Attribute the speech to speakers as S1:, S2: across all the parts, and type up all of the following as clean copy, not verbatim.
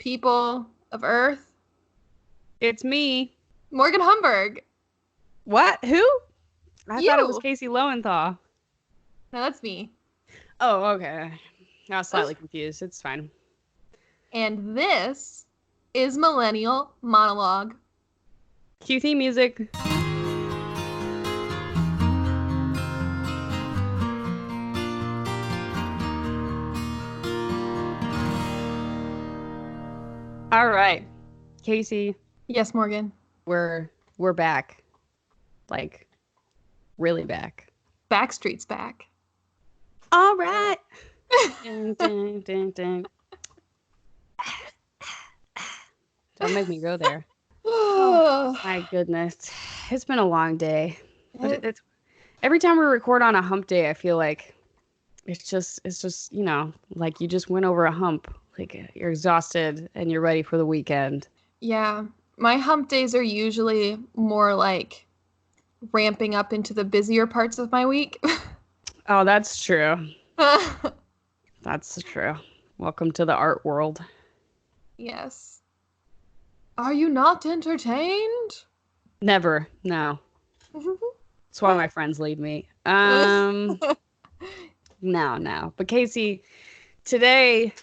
S1: people of Earth.
S2: It's me.
S1: Morgan Humberg.
S2: What? Who? I
S1: You.
S2: thought it was Casey Lowenthal.
S1: No, that's me.
S2: Oh, okay. I was slightly confused. It's fine.
S1: And this is Millennial Monologue.
S2: Cue theme music. All right, Casey.
S1: Yes, Morgan.
S2: We're back, like really back.
S1: Backstreet's back.
S2: All right. Ding, ding, ding, ding. Don't make me go there. Oh, my goodness, it's been a long day. But it's every time we record on a hump day, I feel like it's just like you just went over a hump. Like you're exhausted and you're ready for the weekend.
S1: Yeah, my hump days are usually more like ramping up into the busier parts of my week.
S2: Oh, that's true. That's true. Welcome to the art world.
S1: Yes. Are you not entertained?
S2: Never. No. That's why my friends leave me. No. But Casey, today,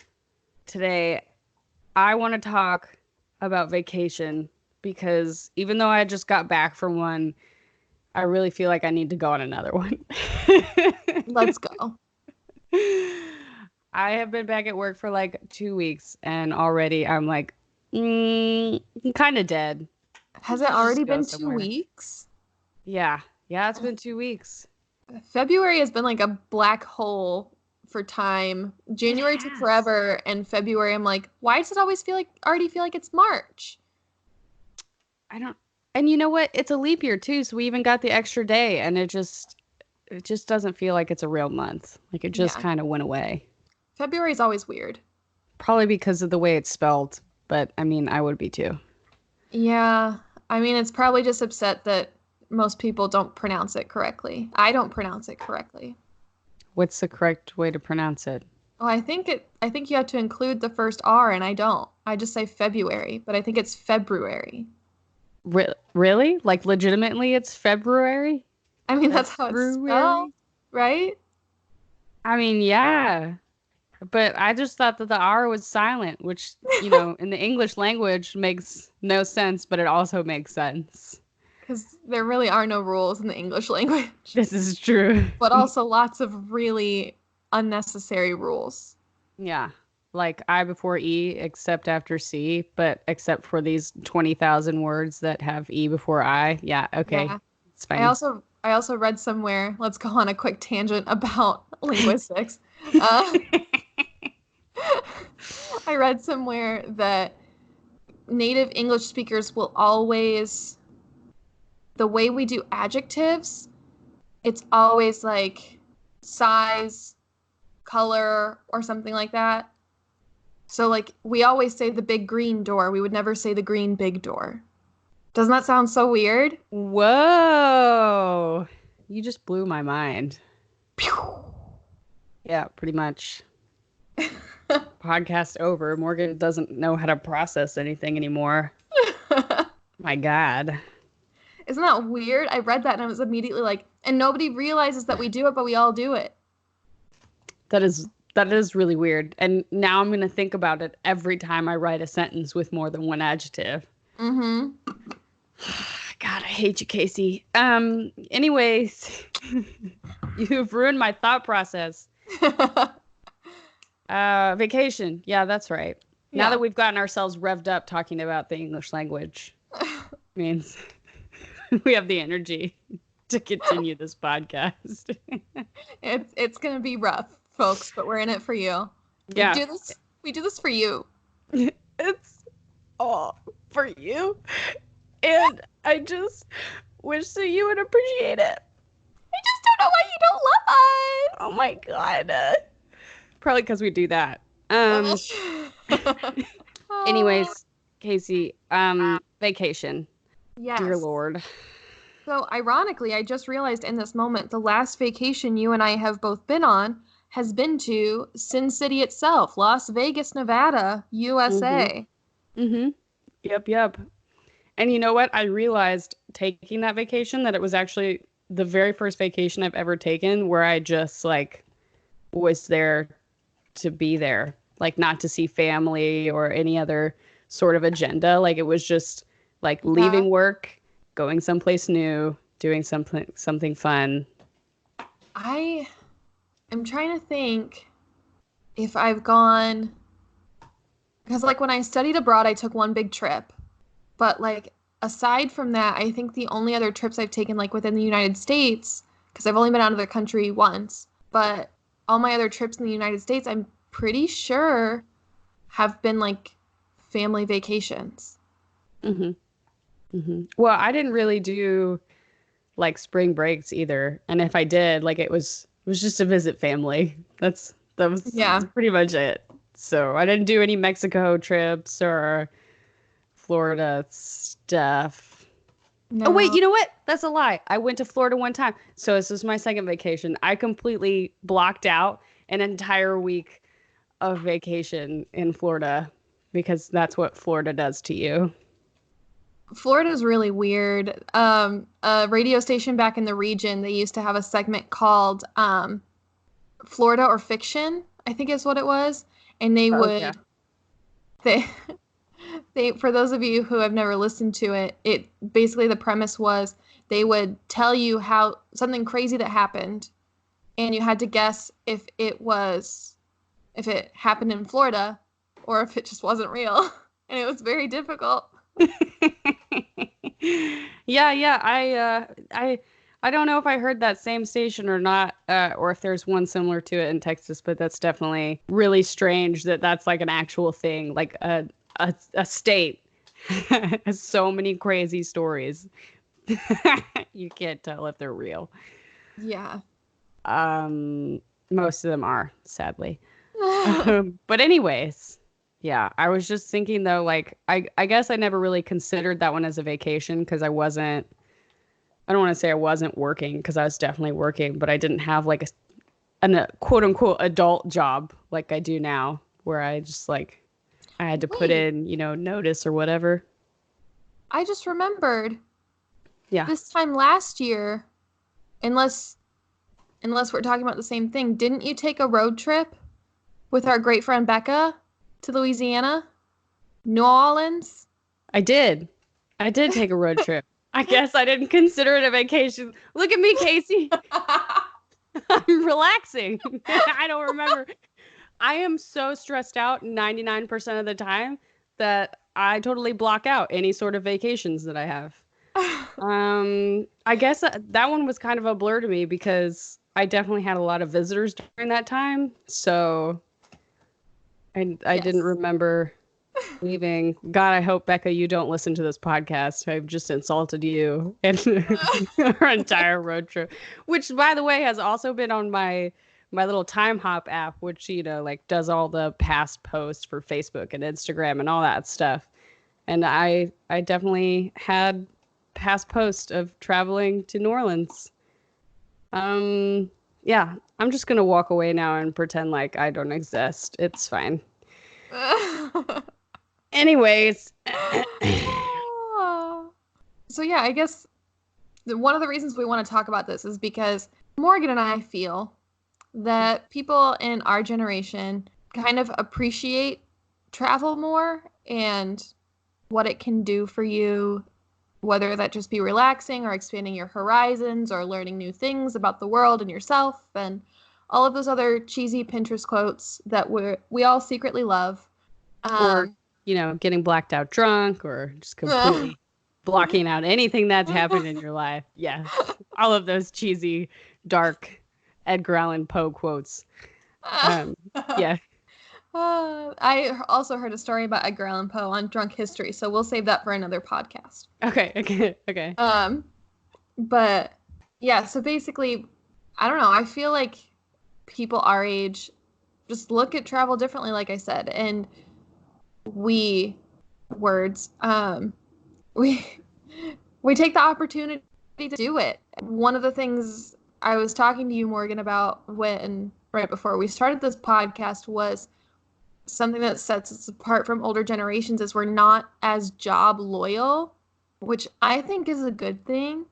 S2: I want to talk about vacation because even though I just got back from one, I really feel like I need to go on another one.
S1: Let's go.
S2: I have been back at work for like 2 weeks and already I'm like, kind of dead.
S1: Has it already been 2 weeks?
S2: Yeah, it's been 2 weeks.
S1: February has been like a black hole for time. January took forever, and February I'm like, why does it always already feel like it's March?
S2: And you know what? It's a leap year too, so we even got the extra day, and it just doesn't feel like it's a real month. Like it just kind of went away.
S1: February is always weird.
S2: Probably because of the way it's spelled, but I mean, I would be too.
S1: Yeah, I mean, it's probably just upset that most people don't pronounce it correctly. I don't pronounce it correctly.
S2: What's the correct way to pronounce it?
S1: Oh, I think you have to include the first R, and I don't. I just say February, but I think it's February.
S2: Really? Like legitimately it's February?
S1: I mean, that's how it's spelled, right?
S2: I mean, yeah. But I just thought that the R was silent, which, in the English language makes no sense, but it also makes sense.
S1: Because there really are no rules in the English language.
S2: This is true.
S1: But also lots of really unnecessary rules.
S2: Yeah. Like I before E, except after C, but except for these 20,000 words that have E before I. Yeah, okay. Yeah. It's fine.
S1: I also read somewhere, let's go on a quick tangent about linguistics. I read somewhere that native English speakers will always, the way we do adjectives, it's always like size, color, or something like that. So like we always say the big green door. We would never say the green big door. Doesn't that sound so weird?
S2: Whoa. You just blew my mind. Pew. Yeah, pretty much. Podcast over. Morgan doesn't know how to process anything anymore. My God.
S1: Isn't that weird? I read that and I was immediately like, and nobody realizes that we do it, but we all do it. That is
S2: really weird. And now I'm going to think about it every time I write a sentence with more than one adjective.
S1: Mm-hmm.
S2: God, I hate you, Casey. Anyways, you've ruined my thought process. Vacation. Yeah, that's right. Yeah. Now that we've gotten ourselves revved up talking about the English language, means we have the energy to continue this podcast.
S1: It's going to be rough, folks, but we're in it for you.
S2: Yeah.
S1: We do this for you.
S2: It's all for you. And I just wish that you would appreciate it.
S1: I just don't know why you don't love us.
S2: Oh my God. Probably because we do that. Anyways, Casey, vacation.
S1: Yes.
S2: Dear Lord.
S1: So ironically, I just realized in this moment, the last vacation you and I have both been on has been to Sin City itself, Las Vegas, Nevada, USA.
S2: Mm-hmm. Yep. And you know what? I realized taking that vacation that it was actually the very first vacation I've ever taken where I just like was there to be there, like not to see family or any other sort of agenda. Like it was just like
S1: Yeah.
S2: leaving work, going someplace new, doing something fun.
S1: I am trying to think if I've gone, because like when I studied abroad, I took one big trip. But like aside from that, I think the only other trips I've taken like within the United States, because I've only been out of the country once, but all my other trips in the United States, I'm pretty sure have been like family vacations.
S2: Hmm. Well, I didn't really do like spring breaks either, and if I did, like it was just to visit family. That was
S1: Yeah.
S2: pretty much it. So I didn't do any Mexico trips or Florida stuff. Oh wait,
S1: No.
S2: you know what? That's a lie. I went to Florida one time. So this was my second vacation. I completely blocked out an entire week of vacation in Florida because that's what Florida does to you.
S1: Florida's really weird. A radio station back in the region, they used to have a segment called Florida or Fiction, I think is what it was. And they
S2: Oh yeah.
S1: would they they for those of you who have never listened to it, it basically the premise was they would tell you how something crazy that happened and you had to guess if it happened in Florida or if it just wasn't real. And it was very difficult.
S2: Yeah. I don't know if I heard that same station or not, or if there's one similar to it in Texas, but that's definitely really strange that that's like an actual thing, like a state has so many crazy stories. You can't tell if they're real.
S1: Yeah.
S2: Um, Most of them are, sadly. But anyways, yeah, I was just thinking though, like I guess I never really considered that one as a vacation because I don't want to say I wasn't working because I was definitely working, but I didn't have like a quote unquote adult job like I do now, where I just like I had to put
S1: Wait,
S2: in, notice or whatever.
S1: I just remembered
S2: Yeah.
S1: this time last year, unless unless we're talking about the same thing, didn't you take a road trip with our great friend Becca to Louisiana? New Orleans?
S2: I did. I did take a road trip. I guess I didn't consider it a vacation. Look at me, Casey. I'm relaxing. I don't remember. I am so stressed out 99% of the time that I totally block out any sort of vacations that I have. I guess that one was kind of a blur to me because I definitely had a lot of visitors during that time. So I didn't
S1: Yes.
S2: remember leaving. God, I hope, Becca, you don't listen to this podcast. I've just insulted you and our entire road trip, which, by the way, has also been on my little time hop app, which, like does all the past posts for Facebook and Instagram and all that stuff. And I definitely had past posts of traveling to New Orleans. Um, yeah, I'm just gonna walk away now and pretend like I don't exist. It's fine. Anyways,
S1: So yeah, I guess one of the reasons we want to talk about this is because Morgan and I feel that people in our generation kind of appreciate travel more and what it can do for you, whether that just be relaxing or expanding your horizons or learning new things about the world and yourself and all of those other cheesy Pinterest quotes that we all secretly love.
S2: or
S1: Um,
S2: getting blacked out drunk or just completely blocking out anything that's happened in your life. Yes, all of those cheesy, dark Edgar Allan Poe quotes. Yeah.
S1: I also heard a story about Edgar Allan Poe on drunk history, so we'll save that for another podcast.
S2: Okay.
S1: Um, but yeah, so basically, I don't know. I feel like people our age just look at travel differently, like I said, and we words we we take the opportunity to do it. One of the things I was talking to you, Morgan, about when right before we started this podcast was something that sets us apart from older generations is we're not as job loyal, which I think is a good thing.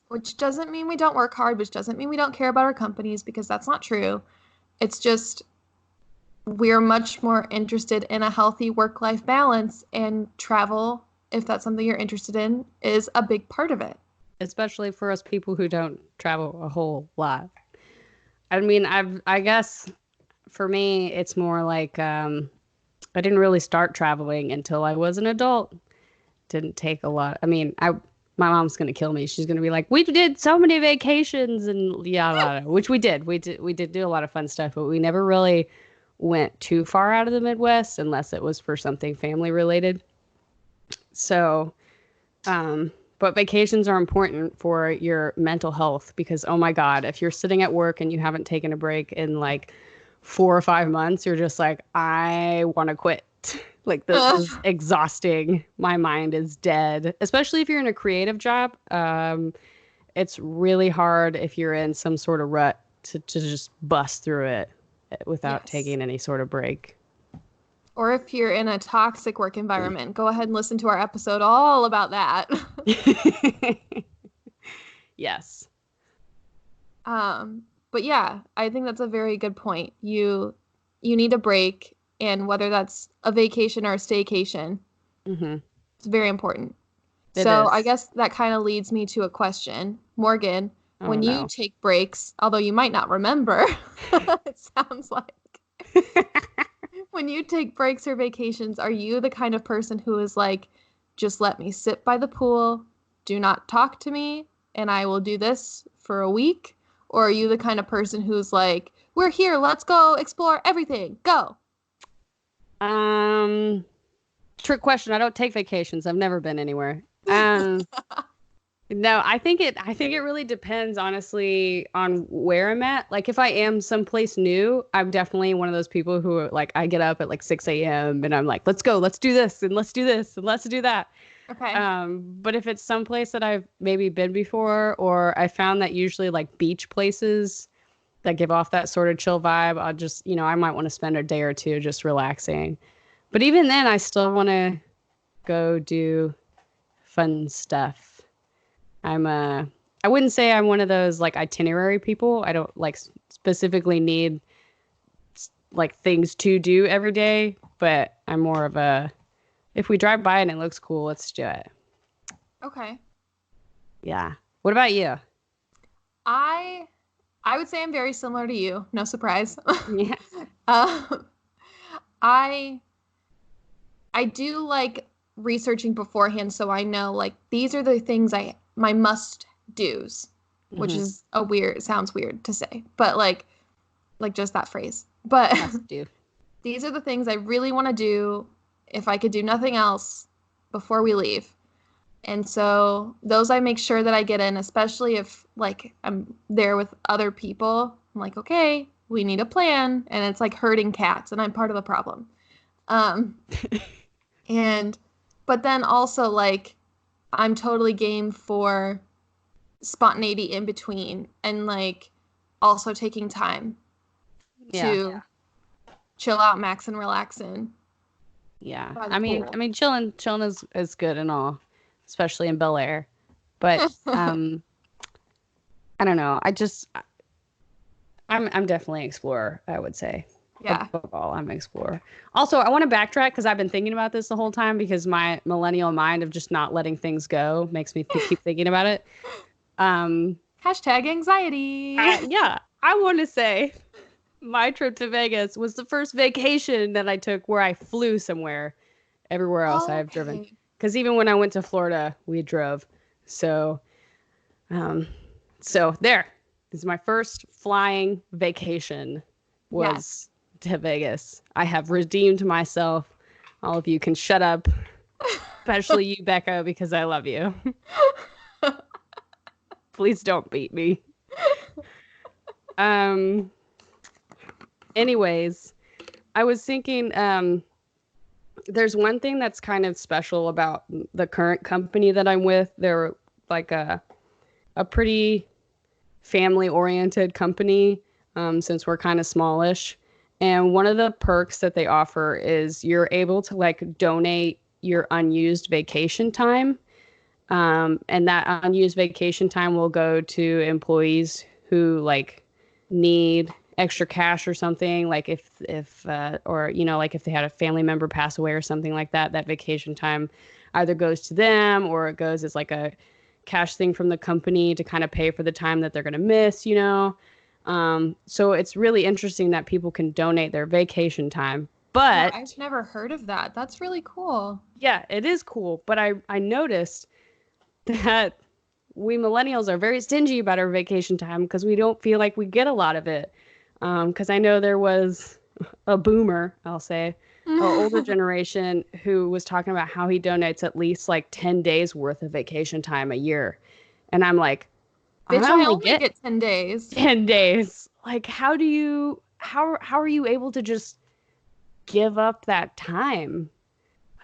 S1: Which doesn't mean we don't work hard, which doesn't mean we don't care about our companies, because that's not true. It's just we're much more interested in a healthy work-life balance, and travel, if that's something you're interested in, is a big part of it.
S2: Especially for us people who don't travel a whole lot. I mean, I guess for me, it's more like I didn't really start traveling until I was an adult. Didn't take a lot. I mean, my mom's gonna kill me. She's gonna be like, "We did so many vacations and yeah, which we did. We did do a lot of fun stuff, but we never really went too far out of the Midwest unless it was for something family related. So, but vacations are important for your mental health because, oh my God, if you're sitting at work and you haven't taken a break in like 4 or 5 months, you're just like, I want to quit. Like, this is exhausting. My mind is dead, especially if you're in a creative job. It's really hard if you're in some sort of rut to just bust through it without taking any sort of break.
S1: Or if you're in a toxic work environment, go ahead and listen to our episode all about that.
S2: Yes.
S1: But yeah, I think that's a very good point. You need a break, and whether that's a vacation or a staycation, it's very important. So I guess that kind of leads me to a question. Morgan, when you take breaks, although you might not remember, it sounds like, when you take breaks or vacations, are you the kind of person who is like, just let me sit by the pool, do not talk to me, and I will do this for a week? Or are you the kind of person who's like, we're here, let's go explore everything, go?
S2: Trick question. I don't take vacations. I've never been anywhere. No, I think it really depends, honestly, on where I'm at. Like, if I am someplace new, I'm definitely one of those people who, like, I get up at like 6 a.m. and I'm like, let's go, let's do this, and let's do this, and let's do that.
S1: Okay.
S2: But if it's someplace that I've maybe been before, or I found that usually like beach places that give off that sort of chill vibe, I'll just, I might want to spend a day or two just relaxing. But even then, I still want to go do fun stuff. I wouldn't say I'm one of those like itinerary people. I don't like specifically need like things to do every day, but I'm more of a, if we drive by and it looks cool, let's do it.
S1: Okay.
S2: Yeah. What about you?
S1: I would say I'm very similar to you. No surprise.
S2: Yeah.
S1: I do like researching beforehand, so I know like these are the things my must do's, which is sounds weird to say, but like just that phrase. But
S2: must do.
S1: These are the things I really want to do if I could do nothing else before we leave. And so those I make sure that I get in, especially if like I'm there with other people. I'm like, okay, we need a plan. And it's like herding cats, and I'm part of the problem. But then also like I'm totally game for spontaneity in between, and like also taking time to chill out, max, and relax in.
S2: Yeah. I mean, chilling is good and all, especially in Bel Air. But I don't know. I'm definitely an explorer, I would say.
S1: Yeah.
S2: Above all, I'm an explorer. Also, I want to backtrack because I've been thinking about this the whole time, because my millennial mind of just not letting things go makes me keep thinking about it.
S1: Hashtag anxiety.
S2: Yeah. I want to say my trip to Vegas was the first vacation that I took where I flew somewhere. Everywhere else I have driven. Because even when I went to Florida, we drove. So there. This is my first flying vacation was to Vegas. I have redeemed myself. All of you can shut up. Especially you, Becca, because I love you. Please don't beat me. Anyways, I was thinking, there's one thing that's kind of special about the current company that I'm with. They're like a pretty family-oriented company, since we're kind of smallish. And one of the perks that they offer is you're able to like donate your unused vacation time. And that unused vacation time will go to employees who like need extra cash or something. Like or, you know, like if they had a family member pass away or something like that, that vacation time either goes to them or it goes as like a cash thing from the company to kind of pay for the time that they're going to miss, you know? So it's really interesting that people can donate their vacation time. But
S1: no, I've never heard of that. That's really cool.
S2: Yeah, it is cool. But I noticed that we millennials are very stingy about our vacation time because we don't feel like we get a lot of it. Because I know there was a boomer, I'll say, or older generation who was talking about how he donates at least like 10 days worth of vacation time a year. And I'm like,
S1: Bitch,
S2: I only get
S1: 10 days.
S2: 10 days. Like, how are you able to just give up that time?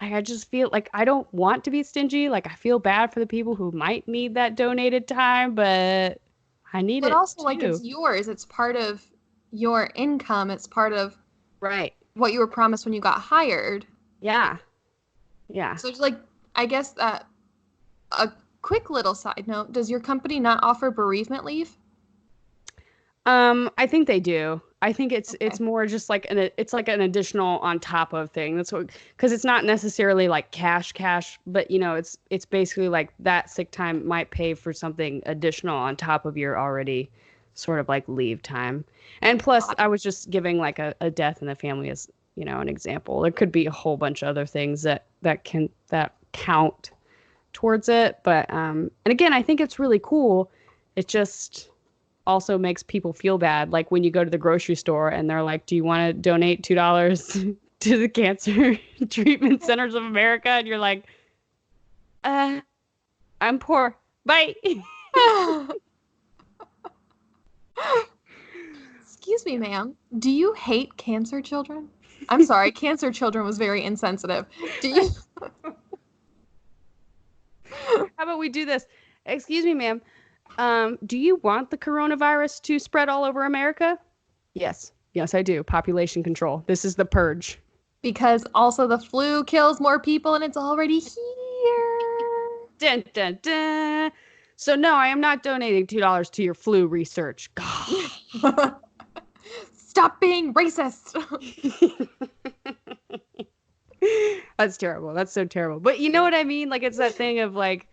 S2: Like, I just feel like I don't want to be stingy. Like, I feel bad for the people who might need that donated time, but I need it
S1: But also,
S2: too.
S1: like, it's yours. It's part of your income. It's part of
S2: right
S1: what you were promised when you got hired.
S2: Yeah.
S1: So it's like, I guess that a quick little side note, does your company not offer bereavement leave?
S2: I think they do. I think it's more just like it's like an additional on top of thing. That's what, because it's not necessarily like cash, but you know, it's basically like that sick time might pay for something additional on top of your already sort of like leave time. And plus, I was just giving like a death in the family as, you know, an example. There could be a whole bunch of other things that count towards it. But and again, I think it's really cool. It just also makes people feel bad. Like when you go to the grocery store and they're like, do you want to donate $2 to the Cancer Treatment Centers of America? And you're like, I'm poor. Bye.
S1: Excuse me, ma'am. Do you hate cancer children? I'm sorry, cancer children was very insensitive. Do you?
S2: How about we do this? Excuse me, ma'am. Do you want the coronavirus to spread all over America? Yes. Yes, I do. Population control. This is the purge.
S1: Because also the flu kills more people and it's already here.
S2: Dun, dun, dun. So no, I am not donating $2 to your flu research. God.
S1: Stop being racist.
S2: That's terrible. That's so terrible. But you know what I mean? Like, it's that thing of like,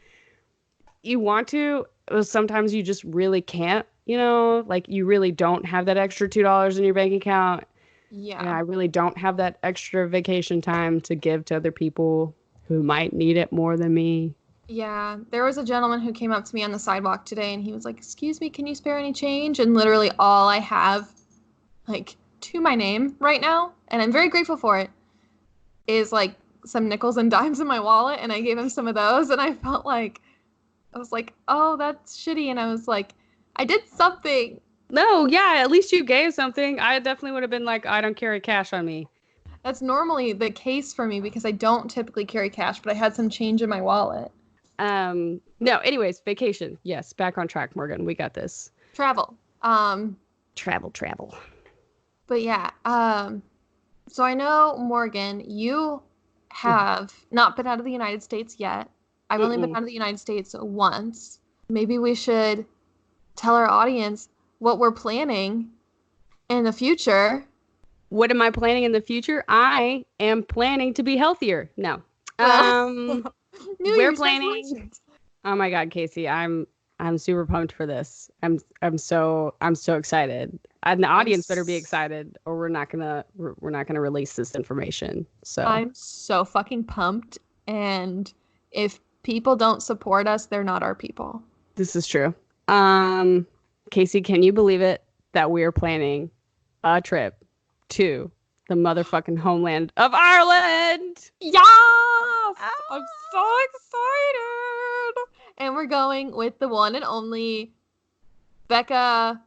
S2: you want to, sometimes you just really can't, you know, like you really don't have that extra $2 in your bank account.
S1: Yeah.
S2: And I really don't have that extra vacation time to give to other people who might need it more than me.
S1: Yeah. There was a gentleman who came up to me on the sidewalk today and he was like, excuse me, can you spare any change? And literally all I have, like, to my name right now, and I'm very grateful for it, is like some nickels and dimes in my wallet. And I gave him some of those and I felt like, I was like, oh, that's shitty. And I was like, I did something.
S2: No, yeah, at least you gave something. I definitely would have been like, I don't carry cash on me.
S1: That's normally the case for me because I don't typically carry cash, but I had some change in my wallet.
S2: No, anyways, vacation. Yes, back on track, Morgan. We got this.
S1: Travel.
S2: Travel.
S1: But yeah, so I know, Morgan, you have not been out of the United States yet. I've only been out of the United States once. Maybe we should tell our audience what we're planning in the future.
S2: What am I planning in the future? I am planning to be healthier. No. We're planning. Oh my God, Casey, I'm super pumped for this. I'm so excited. And the audience better be excited, or we're not gonna release this information. So
S1: I'm so fucking pumped, and if people don't support us, they're not our people.
S2: This is true. Casey, can you believe it that we're planning a trip to the motherfucking homeland of Ireland?
S1: Yes! I'm so excited! And we're going with the one and only Becca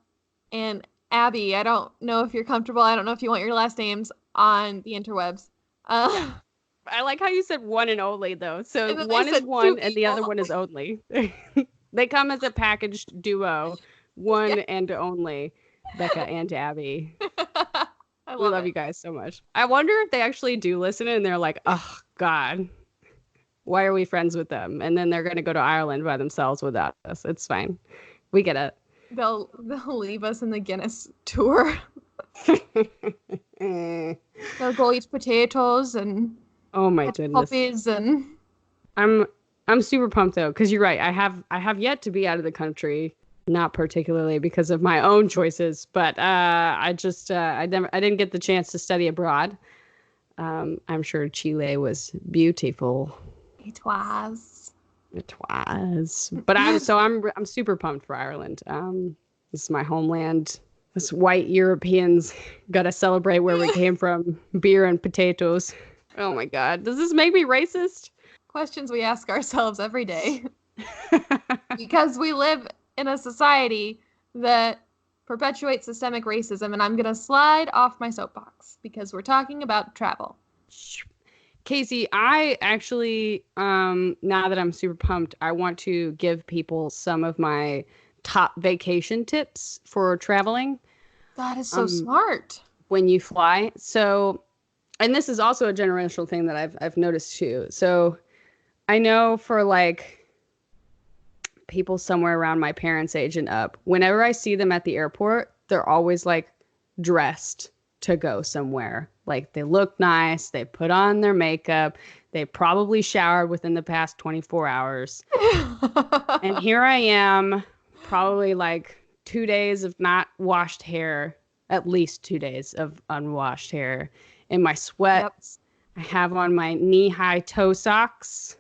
S1: and Abby. I don't know if you're comfortable. I don't know if you want your last names on the interwebs.
S2: I like how you said one and only, though. So one is one and the other one is only. They come as a packaged duo. One and only. Becca and Abby. We love you guys so much. I wonder if they actually do listen and they're like, oh, God, why are we friends with them? And then they're going to go to Ireland by themselves without us. It's fine. We get it.
S1: They'll leave us in the Guinness tour. They'll go eat potatoes and
S2: oh my goodness,
S1: puppies and.
S2: I'm super pumped though, because you're right. I have yet to be out of the country, not particularly because of my own choices, but I didn't get the chance to study abroad. I'm sure Chile was beautiful.
S1: It was.
S2: But I'm super pumped for Ireland. This is my homeland. Us white Europeans gotta celebrate where we came from. Beer and potatoes. Oh my God. Does this make me racist?
S1: Questions we ask ourselves every day. Because we live in a society that perpetuates systemic racism, and I'm gonna slide off my soapbox because we're talking about travel.
S2: Casey, I actually, now that I'm super pumped, I want to give people some of my top vacation tips for traveling.
S1: That is so smart.
S2: When you fly. So, and this is also a generational thing that I've noticed too. So I know for like people somewhere around my parents' age and up, whenever I see them at the airport, they're always like dressed to go somewhere. Like they look nice, they put on their makeup, they probably showered within the past 24 hours. And here I am, probably like 2 days of not washed hair, at least 2 days of unwashed hair, in my sweats. Yep. I have on my knee-high toe socks.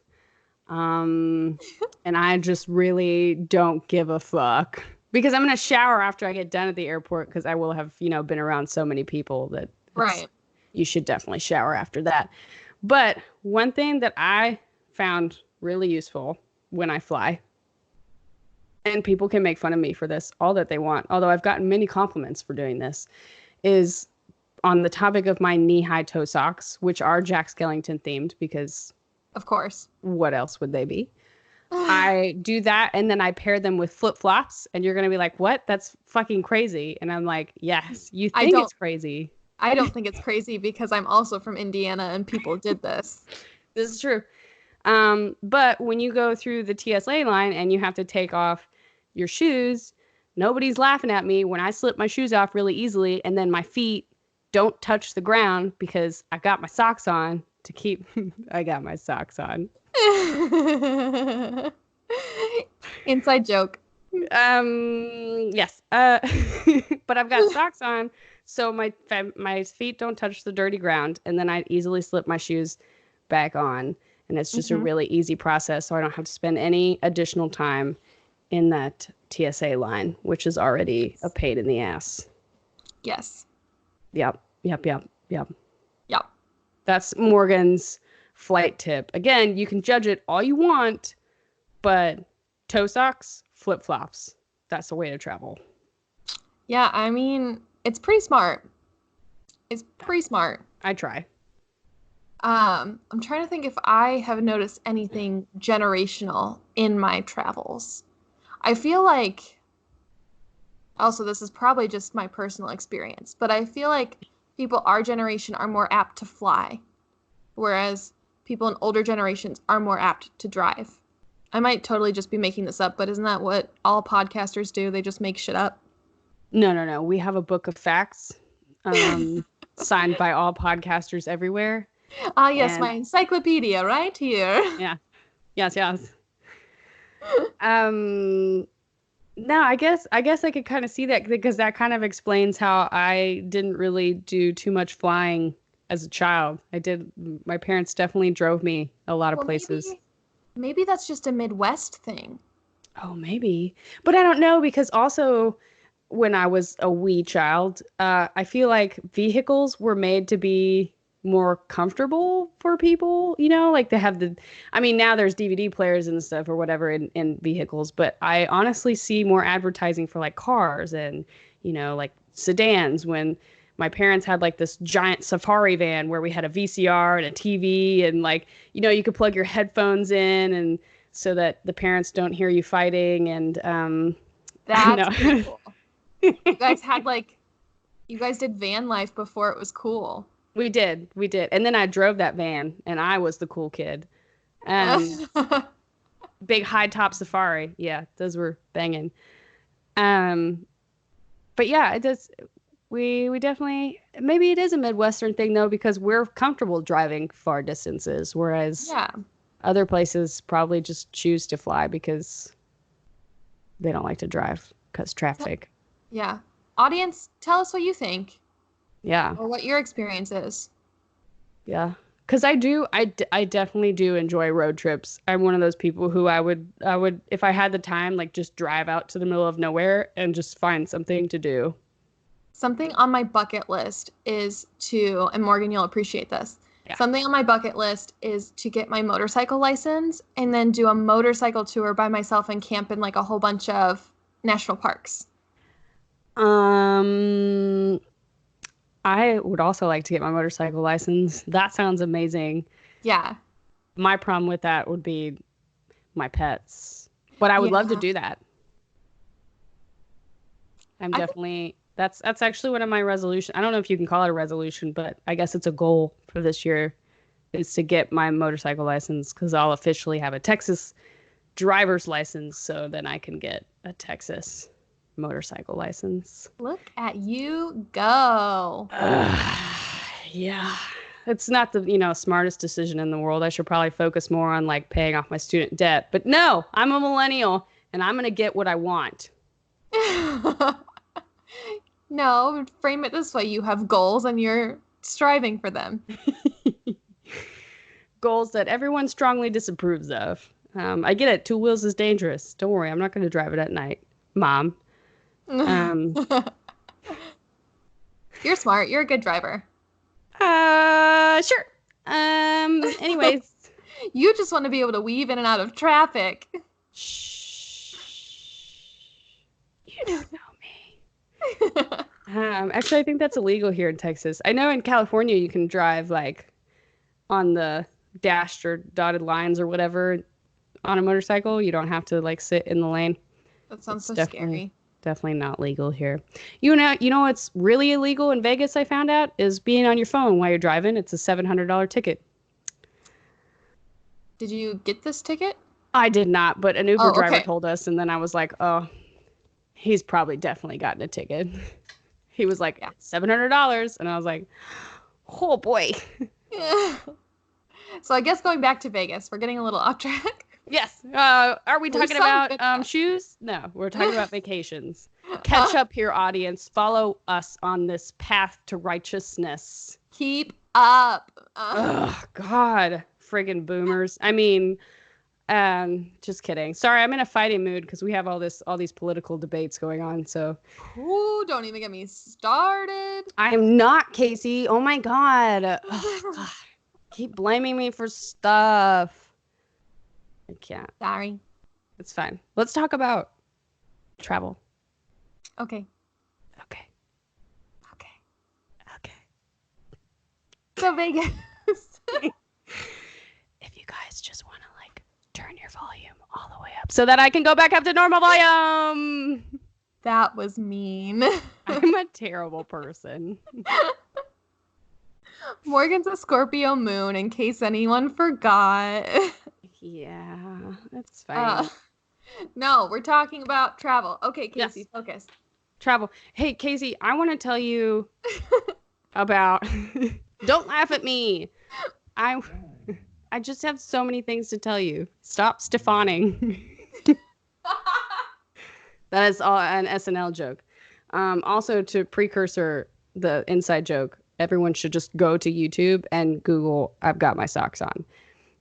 S2: And I just really don't give a fuck. Because I'm going to shower after I get done at the airport because I will have, been around so many people that
S1: right.
S2: You should definitely shower after that. But one thing that I found really useful when I fly, and people can make fun of me for this all that they want, although I've gotten many compliments for doing this, is on the topic of my knee-high toe socks, which are Jack Skellington themed because...
S1: Of course.
S2: What else would they be? I do that, and then I pair them with flip-flops, and you're going to be like, what? That's fucking crazy. And I'm like, yes, you think it's crazy.
S1: I don't think it's crazy because I'm also from Indiana, and people did this.
S2: This is true. But when you go through the TSA line and you have to take off your shoes, nobody's laughing at me when I slip my shoes off really easily, and then my feet don't touch the ground because I got my socks on to keep... I got my socks on.
S1: Inside joke.
S2: Yes. But I've got socks on, so my feet don't touch the dirty ground, and then I easily slip my shoes back on, and it's just a really easy process, so I don't have to spend any additional time in that TSA line, which is already a pain in the ass.
S1: Yes.
S2: Yep. That's Morgan's flight tip. Again, you can judge it all you want, but toe socks, flip-flops, that's the way to travel.
S1: Yeah, I mean, it's pretty smart. It's pretty smart.
S2: I try.
S1: I'm trying to think if I have noticed anything generational in my travels. I feel like, also this is probably just my personal experience, but I feel like people our generation are more apt to fly, whereas people in older generations are more apt to drive. I might totally just be making this up, but isn't that what all podcasters do? They just make shit up?
S2: No. We have a book of facts signed by all podcasters everywhere.
S1: Ah, yes, my encyclopedia right here.
S2: Yeah. Yes. No, I guess I could kind of see that because that kind of explains how I didn't really do too much flying as a child. My parents definitely drove me a lot of places.
S1: Maybe that's just a Midwest thing.
S2: Oh, maybe. But I don't know, because also when I was a wee child, I feel like vehicles were made to be more comfortable for people, like they have now there's DVD players and stuff or whatever in vehicles, but I honestly see more advertising for like cars and, like sedans, when my parents had like this giant safari van where we had a VCR and a TV and like, you could plug your headphones in and so that the parents don't hear you fighting. And
S1: that's cool. You guys had like You guys did van life before it was cool.
S2: We did. And then I drove that van, and I was the cool kid. Big high top Safari. Yeah, those were banging. But yeah, it does. We definitely, maybe it is a Midwestern thing though, because we're comfortable driving far distances, whereas other places probably just choose to fly because they don't like to drive because traffic.
S1: Yeah. Audience, tell us what you think.
S2: Yeah.
S1: Or what your experience is.
S2: Yeah. Because I definitely do enjoy road trips. I'm one of those people who I would, if I had the time, like just drive out to the middle of nowhere and just find something to do.
S1: Something on my bucket list is to, and Morgan, you'll appreciate this. Yeah. Something on my bucket list is to get my motorcycle license and then do a motorcycle tour by myself and camp in like a whole bunch of national parks.
S2: I would also like to get my motorcycle license. That sounds amazing.
S1: Yeah.
S2: My problem with that would be my pets. But I would love to do that. That's actually one of my resolutions. I don't know if you can call it a resolution, but I guess it's a goal for this year is to get my motorcycle license because I'll officially have a Texas driver's license. So then I can get a Texas motorcycle license.
S1: Look at you go.
S2: Yeah. It's not the, smartest decision in the world. I should probably focus more on like paying off my student debt. But no, I'm a millennial and I'm going to get what I want.
S1: No, frame it this way. You have goals and you're striving for them.
S2: Goals that everyone strongly disapproves of. I get it. 2 wheels is dangerous. Don't worry. I'm not going to drive it at night, Mom.
S1: You're smart. You're a good driver.
S2: Sure. Anyways.
S1: You just want to be able to weave in and out of traffic.
S2: Shh. You don't know me. Actually, I think that's illegal here in Texas. I know in California you can drive like on the dashed or dotted lines or whatever on a motorcycle. You don't have to like sit in the lane.
S1: That sounds so scary.
S2: Definitely not legal here. You know what's really illegal in Vegas, I found out, is being on your phone while you're driving. It's a $700 ticket.
S1: Did you get this ticket?
S2: I did not, but an Uber driver told us, and then I was like, oh, he's probably definitely gotten a ticket. He was like, $700, and I was like, oh boy.
S1: Yeah. So I guess going back to Vegas, we're getting a little off track.
S2: Yes. Are we talking about shoes? No, we're talking about vacations. Catch up here, audience. Follow us on this path to righteousness.
S1: Keep up.
S2: Oh, God. Friggin' boomers. I mean, just kidding. Sorry, I'm in a fighting mood because we have all these political debates going on. So,
S1: ooh, don't even get me started.
S2: I am not, Casey. Oh my God. Oh, God. Keep blaming me for stuff. I can't.
S1: Sorry.
S2: It's fine. Let's talk about travel.
S1: Okay. So Vegas.
S2: If you guys just want to like turn your volume all the way up so that I can go back up to normal volume.
S1: That was mean.
S2: I'm a terrible person.
S1: Morgan's a Scorpio moon, in case anyone forgot.
S2: Yeah, that's fine.
S1: No, we're talking about travel. Okay, Casey, focus.
S2: Travel. Hey, Casey, I want to tell you about... Don't laugh at me. I just have so many things to tell you. Stop Stephaning. That is all an SNL joke. Also, to precursor the inside joke, everyone should just go to YouTube and Google "I've Got My Socks On,"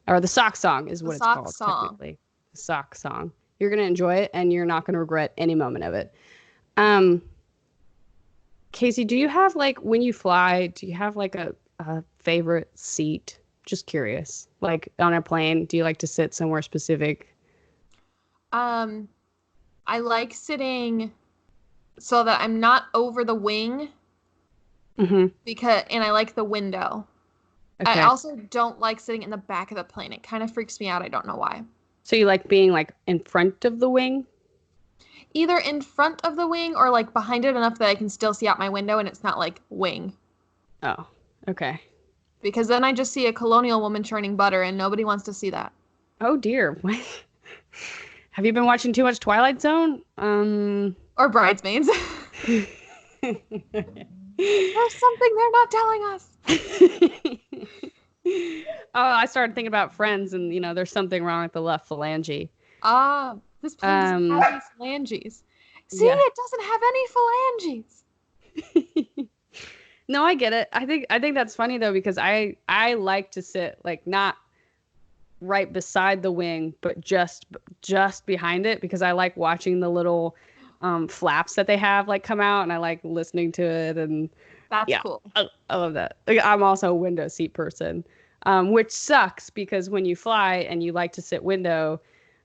S2: or the sock song is what it's called technically. The sock song. You're gonna enjoy it, and you're not gonna regret any moment of it. Casey, do you have like when you fly? Do you have like a favorite seat? Just curious. Like on a plane, do you like to sit somewhere specific?
S1: I like sitting so that I'm not over the wing. Mm-hmm. And I like the window. Okay. I also don't like sitting in the back of the plane. It kind of freaks me out. I don't know why.
S2: So you like being like in front of the wing?
S1: either in front of the wing or like behind it enough that I can still see out my window and it's not like wing.
S2: Oh, okay.
S1: Because then I just see a colonial woman churning butter and nobody wants to see that.
S2: Oh dear. What? Have you been watching too much Twilight Zone?
S1: Or bridesmaids. There's something they're not telling us.
S2: Oh, I started thinking about Friends, and there's something wrong with the left phalange.
S1: This plane doesn't have any phalanges. See,
S2: Yeah.
S1: it doesn't have any phalanges.
S2: No, I get it. I think that's funny though, because I like to sit like not right beside the wing, but just behind it, because I like watching the little flaps that they have like come out, and I like listening to it, and
S1: That's cool.
S2: I love that. Like, I'm also a window seat person, which sucks because when you fly and you like to sit window,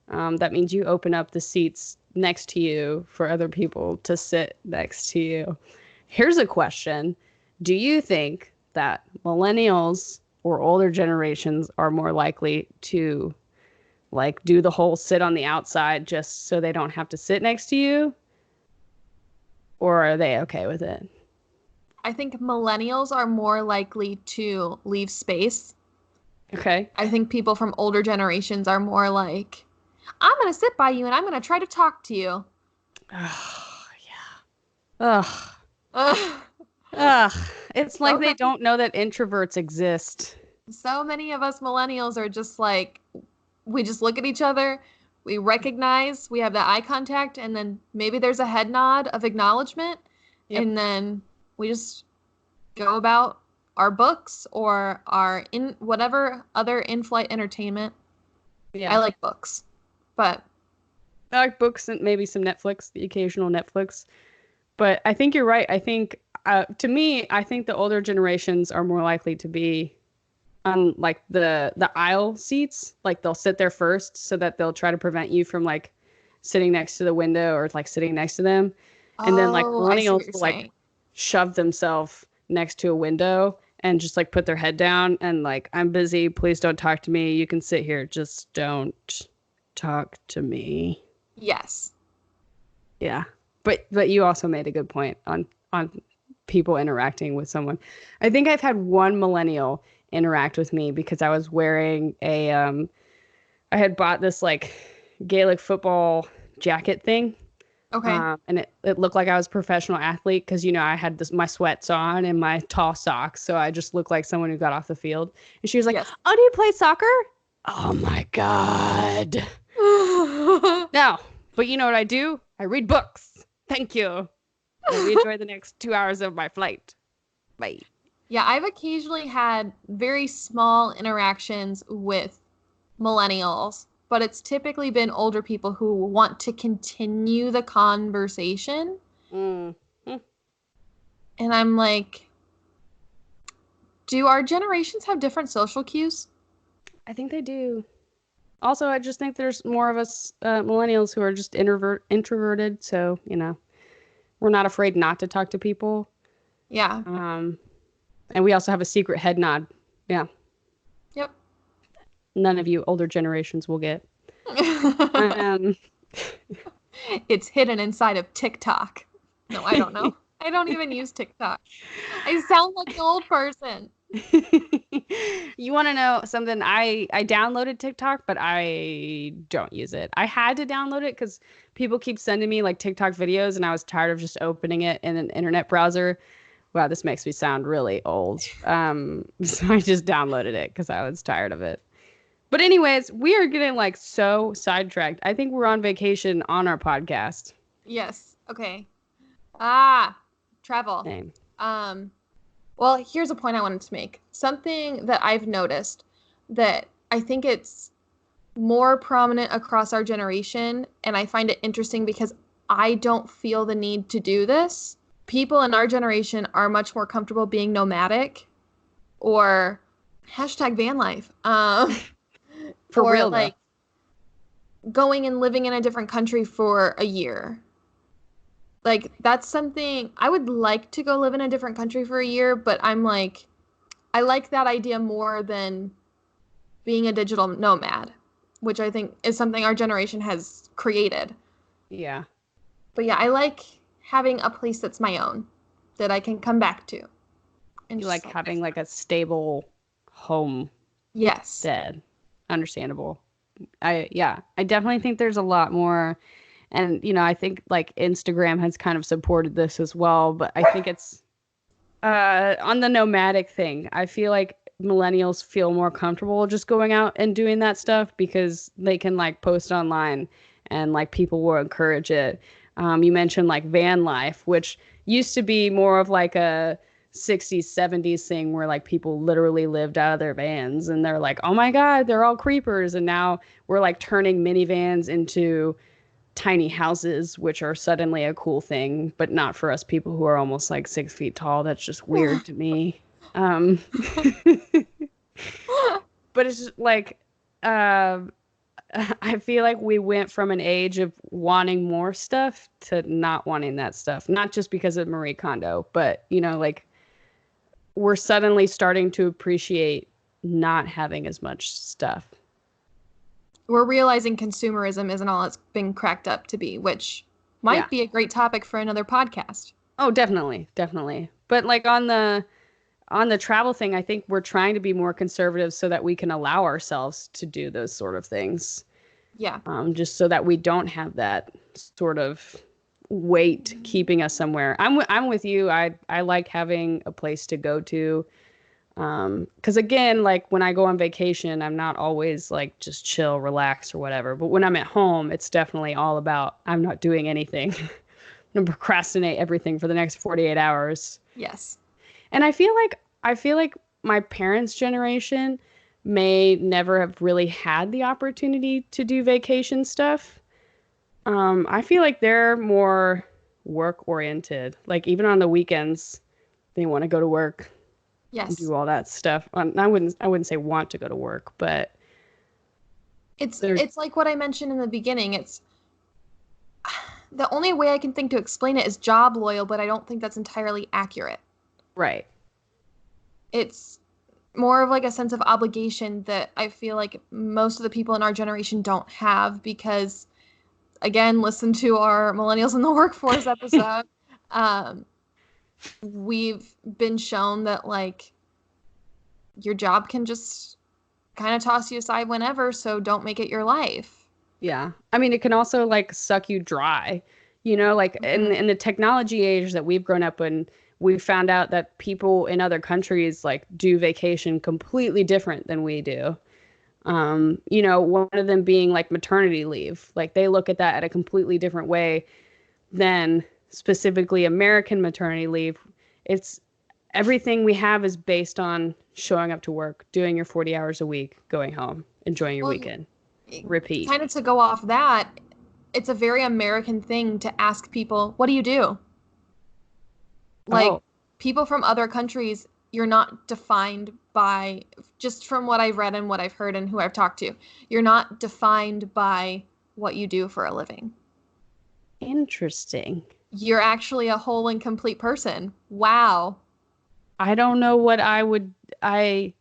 S2: that means you open up the seats next to you for other people to sit next to you. Here's a question. Do you think that millennials or older generations are more likely to like do the whole sit on the outside just so they don't have to sit next to you? Or are they okay with it?
S1: I think millennials are more likely to leave space.
S2: Okay.
S1: I think people from older generations are more like, I'm going to sit by you and I'm going to try to talk to you.
S2: Oh, yeah. Ugh.
S1: Ugh.
S2: Ugh. It's like they don't know that introverts exist.
S1: So many of us millennials are just like, we just look at each other, we recognize, we have that eye contact, and then maybe there's a head nod of acknowledgement, and then we just go about our books or our in whatever other in-flight entertainment. Yeah. I like books, but
S2: I like books and maybe some Netflix, the occasional Netflix. But I think you're right. I think, to me, I think the older generations are more likely to be on like the aisle seats. Like they'll sit there first so that they'll try to prevent you from like sitting next to the window or like sitting next to them. And then like millennials will like shove themselves next to a window and just like put their head down and like, I'm busy. Please don't talk to me. You can sit here. Just don't talk to me.
S1: Yes.
S2: Yeah. But you also made a good point on people interacting with someone. I think I've had one millennial interact with me because I was wearing I had bought this like Gaelic football jacket thing.
S1: Okay.
S2: And it looked like I was a professional athlete because, I had my sweats on and my tall socks. So I just looked like someone who got off the field. And she was like, Oh, do you play soccer? Oh, my God. No, but you know what I do? I read books. Thank you. And we enjoy the next 2 hours of my flight. Bye.
S1: Yeah, I've occasionally had very small interactions with millennials, but it's typically been older people who want to continue the conversation.
S2: Mm-hmm.
S1: And I'm like, do our generations have different social cues?
S2: I think they do. Also, I just think there's more of us millennials who are just introverted. So, we're not afraid not to talk to people.
S1: Yeah.
S2: And we also have a secret head nod. Yeah.
S1: Yep.
S2: None of you older generations will get.
S1: It's hidden inside of TikTok. No, I don't know. I don't even use TikTok. I sound like an old person.
S2: You want to know something? I downloaded TikTok, but I don't use it. I had to download it because people keep sending me like TikTok videos, and I was tired of just opening it in an internet browser. Wow, this makes me sound really old. So I just downloaded it because I was tired of it. But anyways, we are getting like so sidetracked. I think we're on vacation on our podcast.
S1: Yes. Okay. Travel.
S2: Same.
S1: Well, here's a point I wanted to make. Something that I've noticed that I think it's more prominent across our generation, and I find it interesting because I don't feel the need to do this. People in our generation are much more comfortable being nomadic or #van life.
S2: For
S1: or
S2: real,
S1: like going and living in a different country for a year. Like, that's something I would like to go live in a different country for a year, but I'm like, I like that idea more than being a digital nomad, which I think is something our generation has created.
S2: Yeah.
S1: But yeah, I like having a place that's my own that I can come back to. And
S2: You
S1: just
S2: like having like a stable home.
S1: Yes.
S2: Dead. Understandable. I definitely think there's a lot more, and I think like Instagram has kind of supported this as well, but I think it's on the nomadic thing. I feel like millennials feel more comfortable just going out and doing that stuff because they can like post online and like people will encourage it. You mentioned like van life, which used to be more of like a 60s, 70s thing where like people literally lived out of their vans and they're like, oh my God, they're all creepers. And now we're like turning minivans into tiny houses, which are suddenly a cool thing, but not for us people who are almost like 6 feet tall. That's just weird to me. Um, but it's just like, uh, I feel like we went from an age of wanting more stuff to not wanting that stuff, not just because of Marie Kondo, but like we're suddenly starting to appreciate not having as much stuff.
S1: We're realizing consumerism isn't all it's been cracked up to be, which
S2: Yeah.
S1: might be a great topic for another podcast.
S2: Oh, definitely, definitely. But like on the travel thing, I think we're trying to be more conservative so that we can allow ourselves to do those sort of things.
S1: Yeah.
S2: Just so that we don't have that sort of weight keeping us somewhere. I'm with you. I like having a place to go to. Because again, like when I go on vacation, I'm not always like just chill, relax, or whatever. But when I'm at home, it's definitely all about I'm not doing anything. I'm gonna procrastinate everything for the next 48 hours.
S1: Yes.
S2: And I feel like my parents' generation may never have really had the opportunity to do vacation stuff. I feel like they're more work oriented. Like even on the weekends, they want to go to work and
S1: Yes.
S2: do all that stuff. I wouldn't say want to go to work, but
S1: It's like what I mentioned in the beginning. It's the only way I can think to explain it is job loyal, but I don't think that's entirely accurate.
S2: right.
S1: It's more of like a sense of obligation that I feel like most of the people in our generation don't have because, again, listen to our Millennials in the Workforce episode. um, we've been shown that like your job can just kind of toss you aside whenever, so don't make it your life.
S2: Yeah. I mean, it can also like suck you dry, like in
S1: Mhm.
S2: in the technology age that we've grown up in, we found out that people in other countries like do vacation completely different than we do. One of them being like maternity leave. Like they look at that at a completely different way than specifically American maternity leave. It's everything we have is based on showing up to work, doing your 40 hours a week, going home, enjoying your
S1: Well,
S2: weekend. Repeat.
S1: kind of to go off that, it's a very American thing to ask people, what do you do? Like
S2: Oh,
S1: people from other countries, you're not defined by, just from what I've read and what I've heard and who I've talked to, you're not defined by what you do for a living.
S2: interesting.
S1: You're actually a whole and complete person. Wow.
S2: I don't know what I would I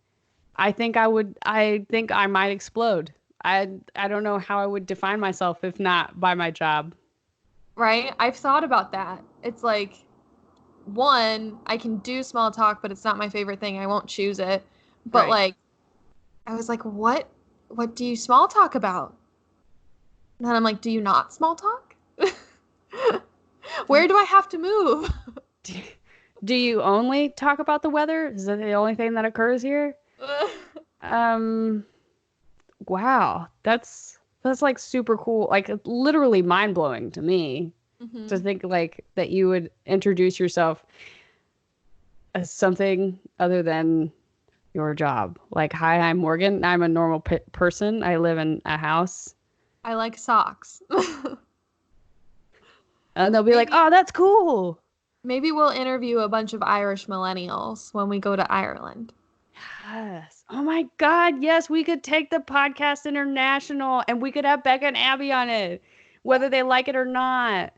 S2: think I might explode. I don't know how I would define myself if not by my job.
S1: Right? I've thought about that. It's like, one, I can do small talk, but it's not my favorite thing. I won't choose it. But
S2: Right.
S1: like, I was like, what do you small talk about? And then I'm like, do you not small talk? Where do I have to move?
S2: Do you only talk about the weather? Is that the only thing that occurs here? Um, wow. That's like super cool. Like literally mind-blowing to me to
S1: hmm
S2: think like that you would introduce yourself as something other than your job. Like, hi, I'm Morgan. I'm a normal person. I live in a house.
S1: I like socks.
S2: And they'll be like,
S1: maybe
S2: oh, that's cool.
S1: maybe we'll interview a bunch of Irish millennials when we go to Ireland.
S2: Yes. Oh my God. Yes, we could take the podcast international and we could have Becca and Abby on it, whether they like it or not.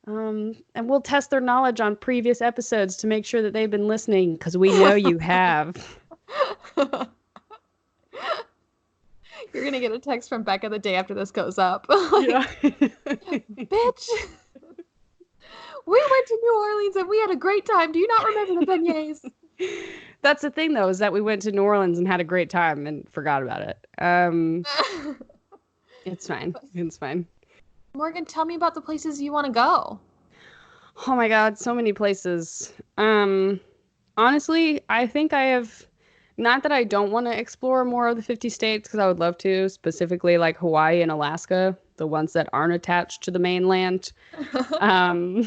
S2: And we'll test their knowledge on previous episodes to make sure that they've been listening because we know you have.
S1: You're gonna get a text from Becca the day after this goes up.
S2: Yeah.
S1: Like, bitch. We went to New Orleans and we had a great time. Do you not remember the beignets?
S2: That's the thing, though, is that we went to New Orleans and had a great time and forgot about it. It's fine. It's fine.
S1: Morgan, tell me about the places you want to go.
S2: Oh my God, so many places. Honestly, I think I have, not that I don't want to explore more of the 50 states, because I would love to, specifically like Hawaii and Alaska, the ones that aren't attached to the mainland. Um,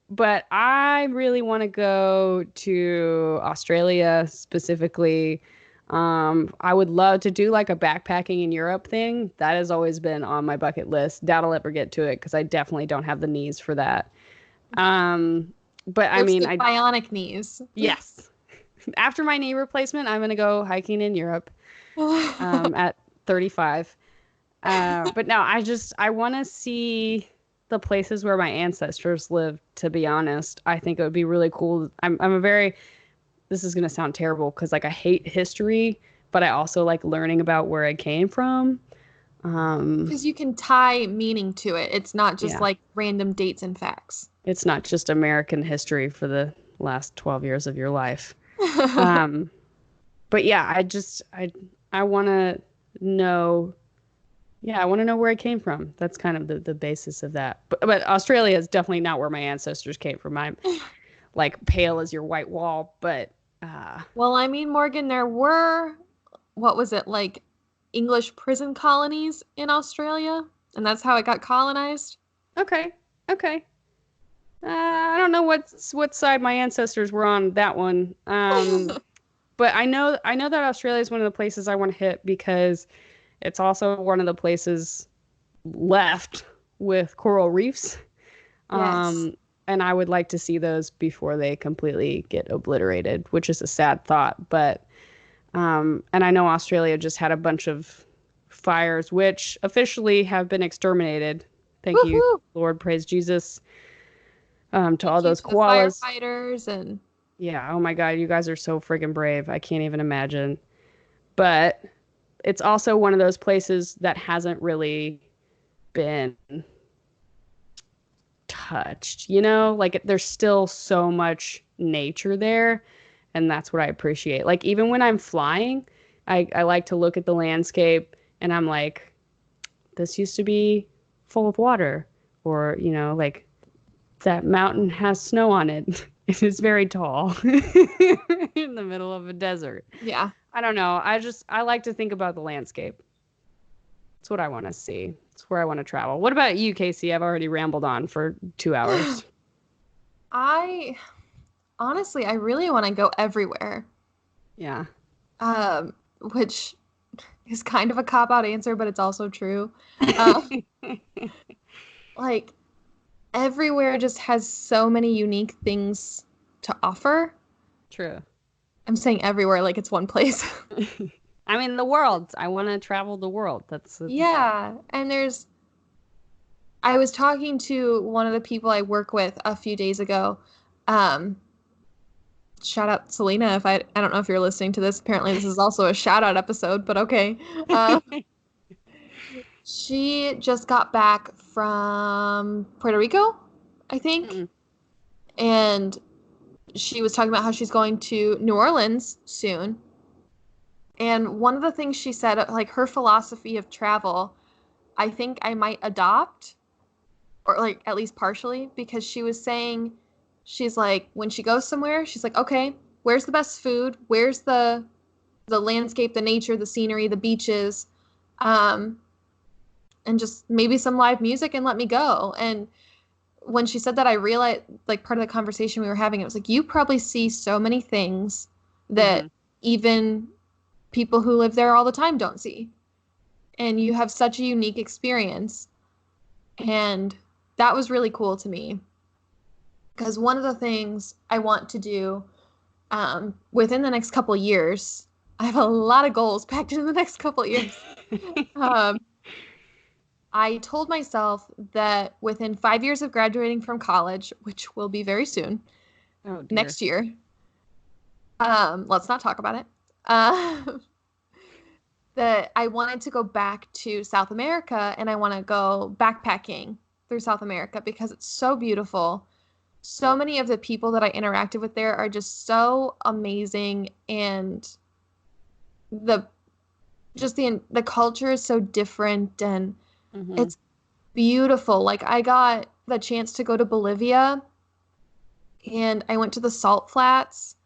S2: but I really want to go to Australia specifically. I would love to do like a backpacking in Europe thing. That has always been on my bucket list. Doubt I'll ever get to it because I definitely don't have the knees for that. But I mean,
S1: bionic knees.
S2: Yes. After my knee replacement, I'm gonna go hiking in Europe at 35. But no, I want to see the places where my ancestors lived, to be honest. I think it would be really cool. This is going to sound terrible because like I hate history, but I also like learning about where I came from.
S1: Because you can tie meaning to it. It's not just like random dates and facts.
S2: It's not just American history for the last 12 years of your life. But yeah, I want to know. Yeah, I want to know where I came from. That's kind of the basis of that. But Australia is definitely not where my ancestors came from. I'm like pale as your white wall. But
S1: well, I mean, Morgan, there were, what was it, like English prison colonies in Australia, and that's how it got colonized.
S2: Okay. I don't know what side my ancestors were on that one. But I know that Australia is one of the places I want to hit because it's also one of the places left with coral reefs.
S1: Yes.
S2: And I would like to see those before they completely get obliterated, which is a sad thought. But, and I know Australia just had a bunch of fires, which officially have been exterminated. Thank
S1: Woo-hoo!
S2: you, Lord, praise Jesus. To all those koalas.
S1: Firefighters and.
S2: Yeah, oh my God, you guys are so friggin' brave. I can't even imagine. But it's also one of those places that hasn't really been touched, like there's still so much nature there, and that's what I appreciate. Like even when I'm flying, I like to look at the landscape and I'm like, this used to be full of water, or like that mountain has snow on it. It is very tall in the middle of a desert.
S1: Yeah.
S2: I don't know. I like to think about the landscape. That's what I want to see. It's where I want to travel. What about you, Casey? I've already rambled on for 2 hours.
S1: I really want to go everywhere.
S2: Yeah.
S1: Which is kind of a cop-out answer, but it's also true. Like everywhere just has so many unique things to offer.
S2: True.
S1: I'm saying everywhere like it's one place.
S2: I mean, the world. I want to travel the world.
S1: Yeah. And I was talking to one of the people I work with a few days ago. Shout out Selena. If I don't know if you're listening to this. Apparently this is also a shout out episode, but okay. She just got back from Puerto Rico, I think. Mm-hmm. And she was talking about how she's going to New Orleans soon. And one of the things she said, like her philosophy of travel, I think I might adopt, or like at least partially, because she was saying, she's like, when she goes somewhere, she's like, okay, where's the best food? Where's the landscape, the nature, the scenery, the beaches, and just maybe some live music and let me go. And when she said that, I realized, like, part of the conversation we were having, it was like, you probably see so many things that even people who live there all the time don't see. And you have such a unique experience. And that was really cool to me. Because one of the things I want to do within the next couple of years, I have a lot of goals packed in the next couple of years. I told myself that within 5 years of graduating from college, which will be very soon, next year, let's not talk about it, that I wanted to go back to South America and I want to go backpacking through South America because it's so beautiful. So many of the people that I interacted with there are just so amazing, and the the culture is so different, and it's beautiful. Like, I got the chance to go to Bolivia, and I went to the salt flats.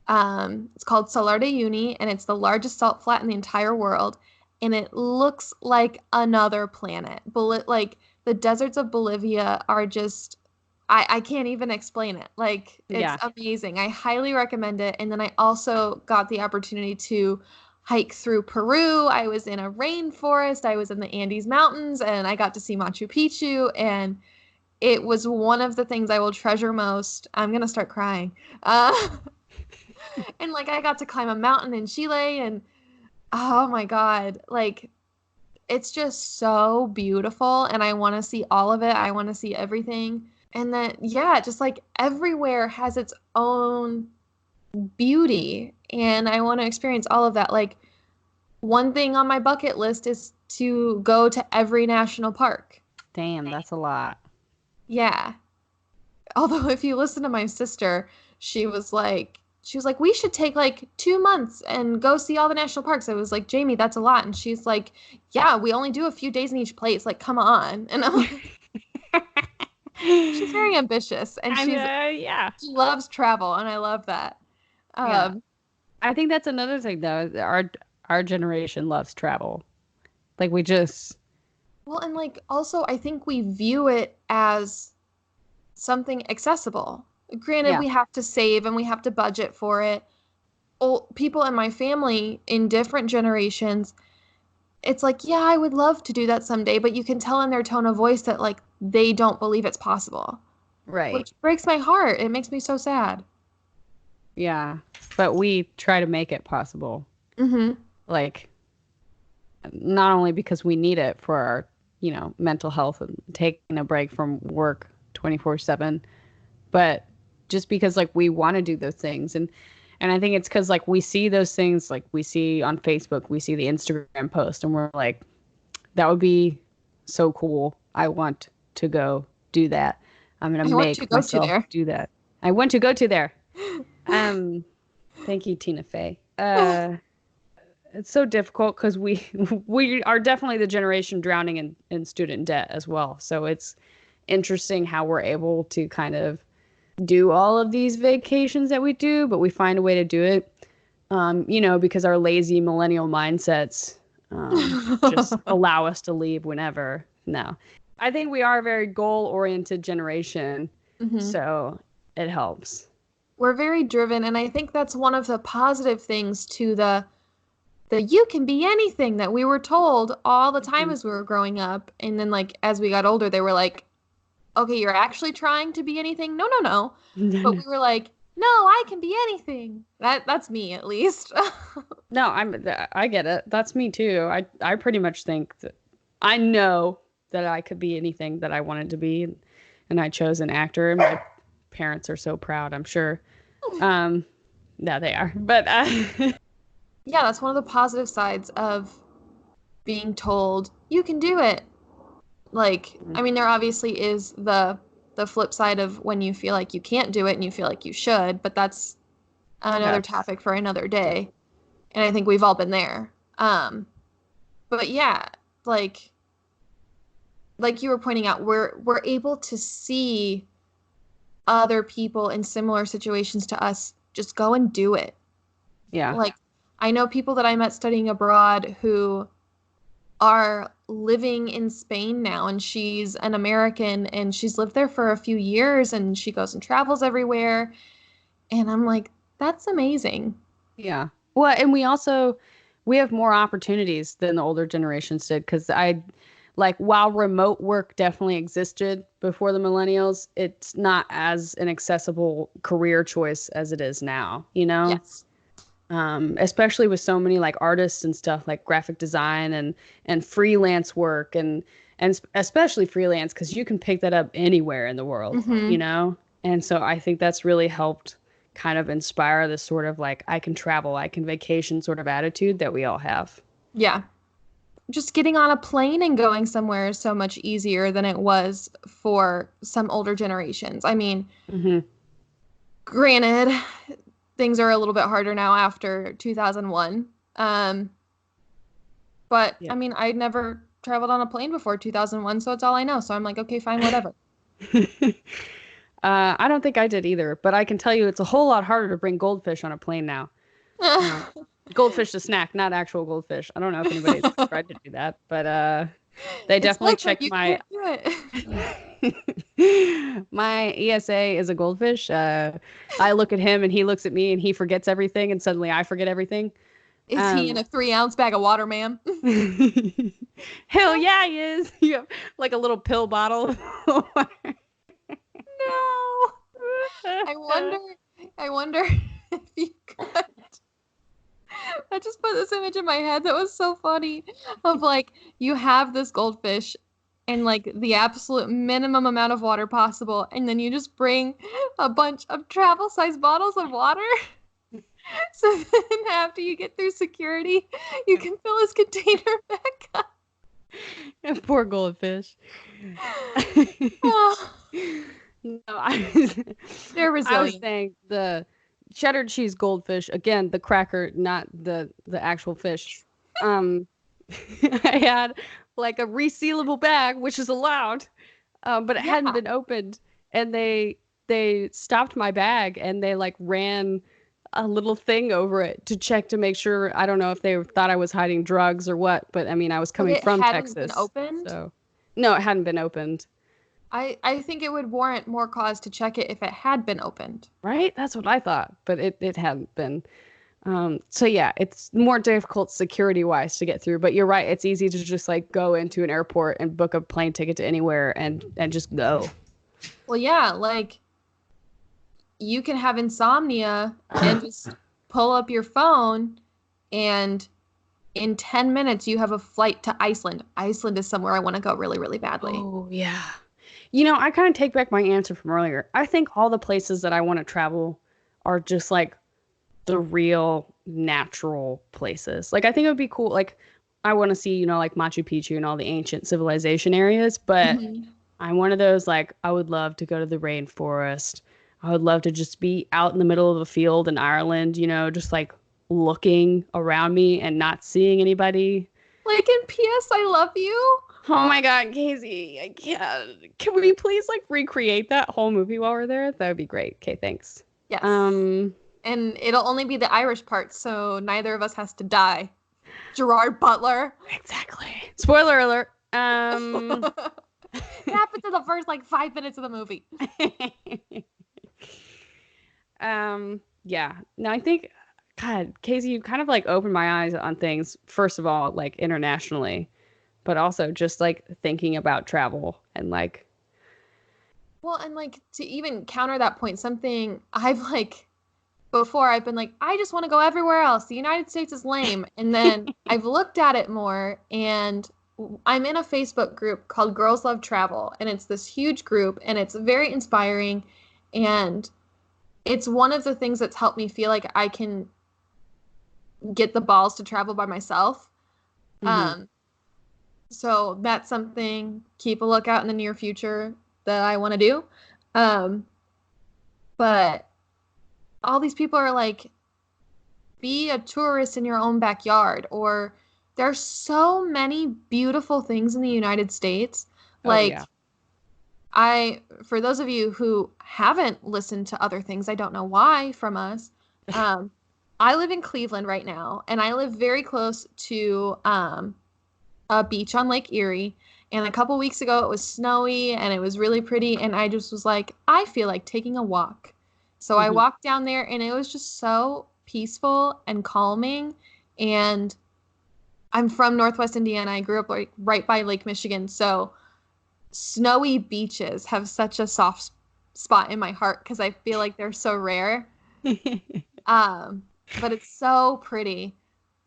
S1: It's called Salar de Uyuni, and it's the largest salt flat in the entire world, and it looks like another planet. Like, the deserts of Bolivia are just, I can't even explain it. Like, it's amazing. I highly recommend it. And then I also got the opportunity to hike through Peru. I was in a rainforest. I was in the Andes Mountains, and I got to see Machu Picchu, and it was one of the things I will treasure most. I'm gonna start crying. And like, I got to climb a mountain in Chile, and oh my God, like, it's just so beautiful, and I want to see all of it. I want to see everything. And then, yeah, just like everywhere has its own beauty, and I want to experience all of that. Like, one thing on my bucket list is to go to every national park.
S2: Damn, that's a lot.
S1: Yeah. Although if you listen to my sister, she was like, we should take like 2 months and go see all the national parks. I was like, Jamie, that's a lot. And she's like, yeah, we only do a few days in each place. Like, come on. And I'm like, she's very ambitious, and she loves travel, and I love that.
S2: I think that's another thing, though. Our generation loves travel. Like, we just...
S1: Well, and like, also, I think we view it as something accessible. Granted, we have to save and we have to budget for it. People in my family in different generations, it's like, yeah, I would love to do that someday, but you can tell in their tone of voice that like they don't believe it's possible.
S2: Right.
S1: Which breaks my heart. It makes me so sad.
S2: Yeah, but we try to make it possible. Like, not only because we need it for our, mental health and taking a break from work 24/7, but just because like we want to do those things. And I think it's because like we see those things, like we see on Facebook, we see the Instagram post, and we're like, that would be so cool. I want to go do that. I'm going to make myself do that. I want to go to there. Thank you, Tina Fey. It's so difficult because we are definitely the generation drowning in student debt as well. So it's interesting how we're able to kind of do all of these vacations that we do, but we find a way to do it, because our lazy millennial mindsets just allow us to leave whenever. No, I think we are a very goal-oriented generation, so it helps.
S1: We're very driven, and I think that's one of the positive things to the you can be anything that we were told all the time as we were growing up. And then like as we got older, they were like, okay, you're actually trying to be anything? No. But we were like, no, I can be anything. That's me, at least.
S2: No, I get it. That's me too. I pretty much think that I know that I could be anything that I wanted to be, and I chose an actor, and my parents are so proud, I'm sure. Yeah, they are. But
S1: yeah, that's one of the positive sides of being told you can do it. Like, I mean, there obviously is the flip side of when you feel like you can't do it and you feel like you should, but that's another topic for another day. And I think we've all been there. But yeah, like you were pointing out, we're able to see other people in similar situations to us just go and do it.
S2: Yeah.
S1: Like, I know people that I met studying abroad who are living in Spain now, and she's an American, and she's lived there for a few years, and she goes and travels everywhere. And I'm like, that's amazing.
S2: Yeah. Well, and we have more opportunities than the older generations did, because while remote work definitely existed before the millennials, it's not as an accessible career choice as it is now,
S1: Yes.
S2: Especially with so many like artists and stuff, like graphic design and freelance work, and especially freelance, because you can pick that up anywhere in the world, And so I think that's really helped kind of inspire this sort of like, I can travel, I can vacation sort of attitude that we all have.
S1: Yeah. just getting on a plane and going somewhere is so much easier than it was for some older generations. I mean, granted, things are a little bit harder now after 2001. But
S2: Yeah.
S1: I mean, I'd never traveled on a plane before 2001, so it's all I know. So I'm like, okay, fine, whatever.
S2: I don't think I did either, but I can tell you it's a whole lot harder to bring goldfish on a plane now. Goldfish to snack, not actual goldfish. I don't know if anybody's tried to do that, but they
S1: It's
S2: definitely
S1: liquid.
S2: checked
S1: You
S2: my
S1: can't do it.
S2: my ESA is a goldfish. I look at him and he looks at me and he forgets everything and suddenly I forget everything.
S1: Is he in a 3-ounce bag of water, ma'am?
S2: Hell yeah, he is. You have like a little pill bottle.
S1: No. I wonder if you could. I just put this image in my head that was so funny of like you have this goldfish and like the absolute minimum amount of water possible, and then you just bring a bunch of travel size bottles of water. So then after you get through security, you can fill his container back up.
S2: Poor goldfish.
S1: Oh,
S2: No,
S1: they're
S2: I was
S1: resilient.
S2: saying the cheddar cheese goldfish, again, the cracker, not the actual fish. Um, I had like a resealable bag, which is allowed, but it hadn't
S1: Yeah.
S2: been opened, and they stopped my bag and they like ran a little thing over it to check to make sure. I don't know if they thought I was hiding drugs or what, but I mean, I was
S1: But
S2: coming
S1: it
S2: from
S1: hadn't been
S2: Texas,
S1: opened.
S2: so no, it hadn't been opened.
S1: I think it would warrant more cause to check it if it had been opened.
S2: Right? That's what I thought, but it hadn't been. So yeah, it's more difficult security wise to get through, but you're right. It's easy to just like go into an airport and book a plane ticket to anywhere and just go.
S1: Well, yeah, like you can have insomnia and just pull up your phone, and in 10 minutes you have a flight to Iceland. Iceland is somewhere I want to go really, really badly.
S2: Oh, yeah. You know, I kind of take back my answer from earlier. I think all the places that I want to travel are just like the real natural places. Like I think it would be cool. Like I want to see, you know, like Machu Picchu and all the ancient civilization areas, but
S1: Mhm.
S2: I'm one of those like I would love to go to the rainforest. I would love to just be out in the middle of a field in Ireland, you know, just like looking around me and not seeing anybody.
S1: Like in PS, I love you.
S2: Oh my God, Casey, I can't. Can we please like recreate that whole movie while we're there? That would be great. Okay, thanks.
S1: Yes.
S2: Um,
S1: And it'll only be the Irish part, so neither of us has to die. Gerard Butler.
S2: exactly. Spoiler alert.
S1: It happens in the first like 5 minutes of the movie.
S2: Yeah. No, I think, God, Casey, you kind of like opened my eyes on things, first of all, like internationally, but also just like thinking about travel and like,
S1: Well, and like to even counter that point, something I've like before I've been like, I just want to go everywhere else. The United States is lame. And then I've looked at it more, and I'm in a Facebook group called Girls Love Travel, and it's this huge group, and it's very inspiring, and it's one of the things that's helped me feel like I can get the balls to travel by myself.
S2: mhm.
S1: Um, so that's something, keep a lookout in the near future that I want to do. Um, but all these people are like, be a tourist in your own backyard, or there's so many beautiful things in the United States.
S2: Oh
S1: Like
S2: yeah.
S1: for those of you who haven't listened to other things, I don't know why from us. Um, I live in Cleveland right now, and I live very close to a beach on Lake Erie. And a couple weeks ago, it was snowy and it was really pretty. And I just was like, I feel like taking a walk. So I
S2: Mhm.
S1: walked down there, and it was just so peaceful and calming. And I'm from Northwest Indiana. I grew up like right by Lake Michigan. So snowy beaches have such a soft spot in my heart because I feel like they're so rare. Um, but it's so pretty.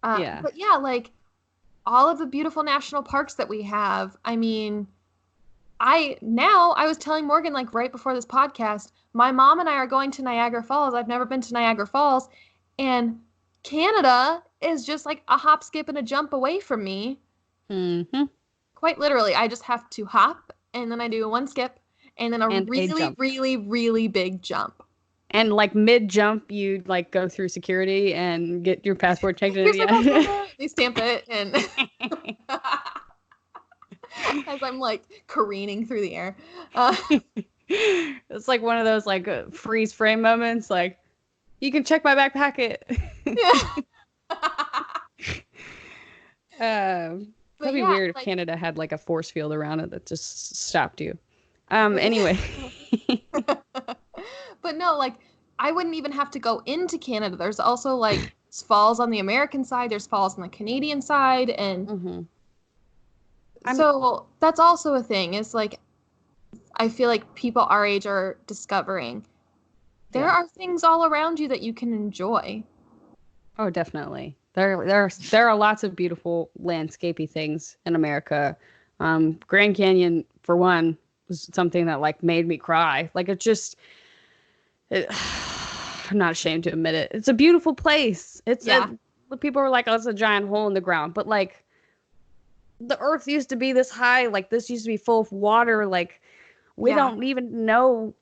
S2: Yeah.
S1: But yeah, like all of the beautiful national parks that we have. I mean, I was telling Morgan like right before this podcast, my mom and I are going to Niagara Falls. I've never been to Niagara Falls, and Canada is just like a hop, skip, and a jump away from me.
S2: Mm-hmm.
S1: Quite literally, I just have to hop, and then I do one skip, and then a
S2: And a
S1: really,
S2: jump.
S1: really, really big jump.
S2: And like mid jump, you like go through security and get your passport checked in.
S1: Here's my passport.
S2: Yeah.
S1: They stamp it, and as I'm like careening through the air.
S2: It's like one of those like freeze frame moments. Like, you can check my back pocket.
S1: Yeah.
S2: That'd be
S1: Yeah,
S2: weird if
S1: like,
S2: Canada had like a force field around it that just stopped you. Anyway.
S1: but no, like I wouldn't even have to go into Canada. There's also like falls on the American side, there's falls on the Canadian side, and
S2: Mm-hmm.
S1: so that's also a thing. Is like I feel like people our age are discovering there are things all around you that you can enjoy.
S2: Oh, definitely. There are lots of beautiful landscapey things in America. Grand Canyon, for one, was something that like made me cry. Like I'm not ashamed to admit it. It's a beautiful place. People are like, oh, it's a giant hole in the ground, but like the earth used to be this high. Like this used to be full of water. Like we don't even know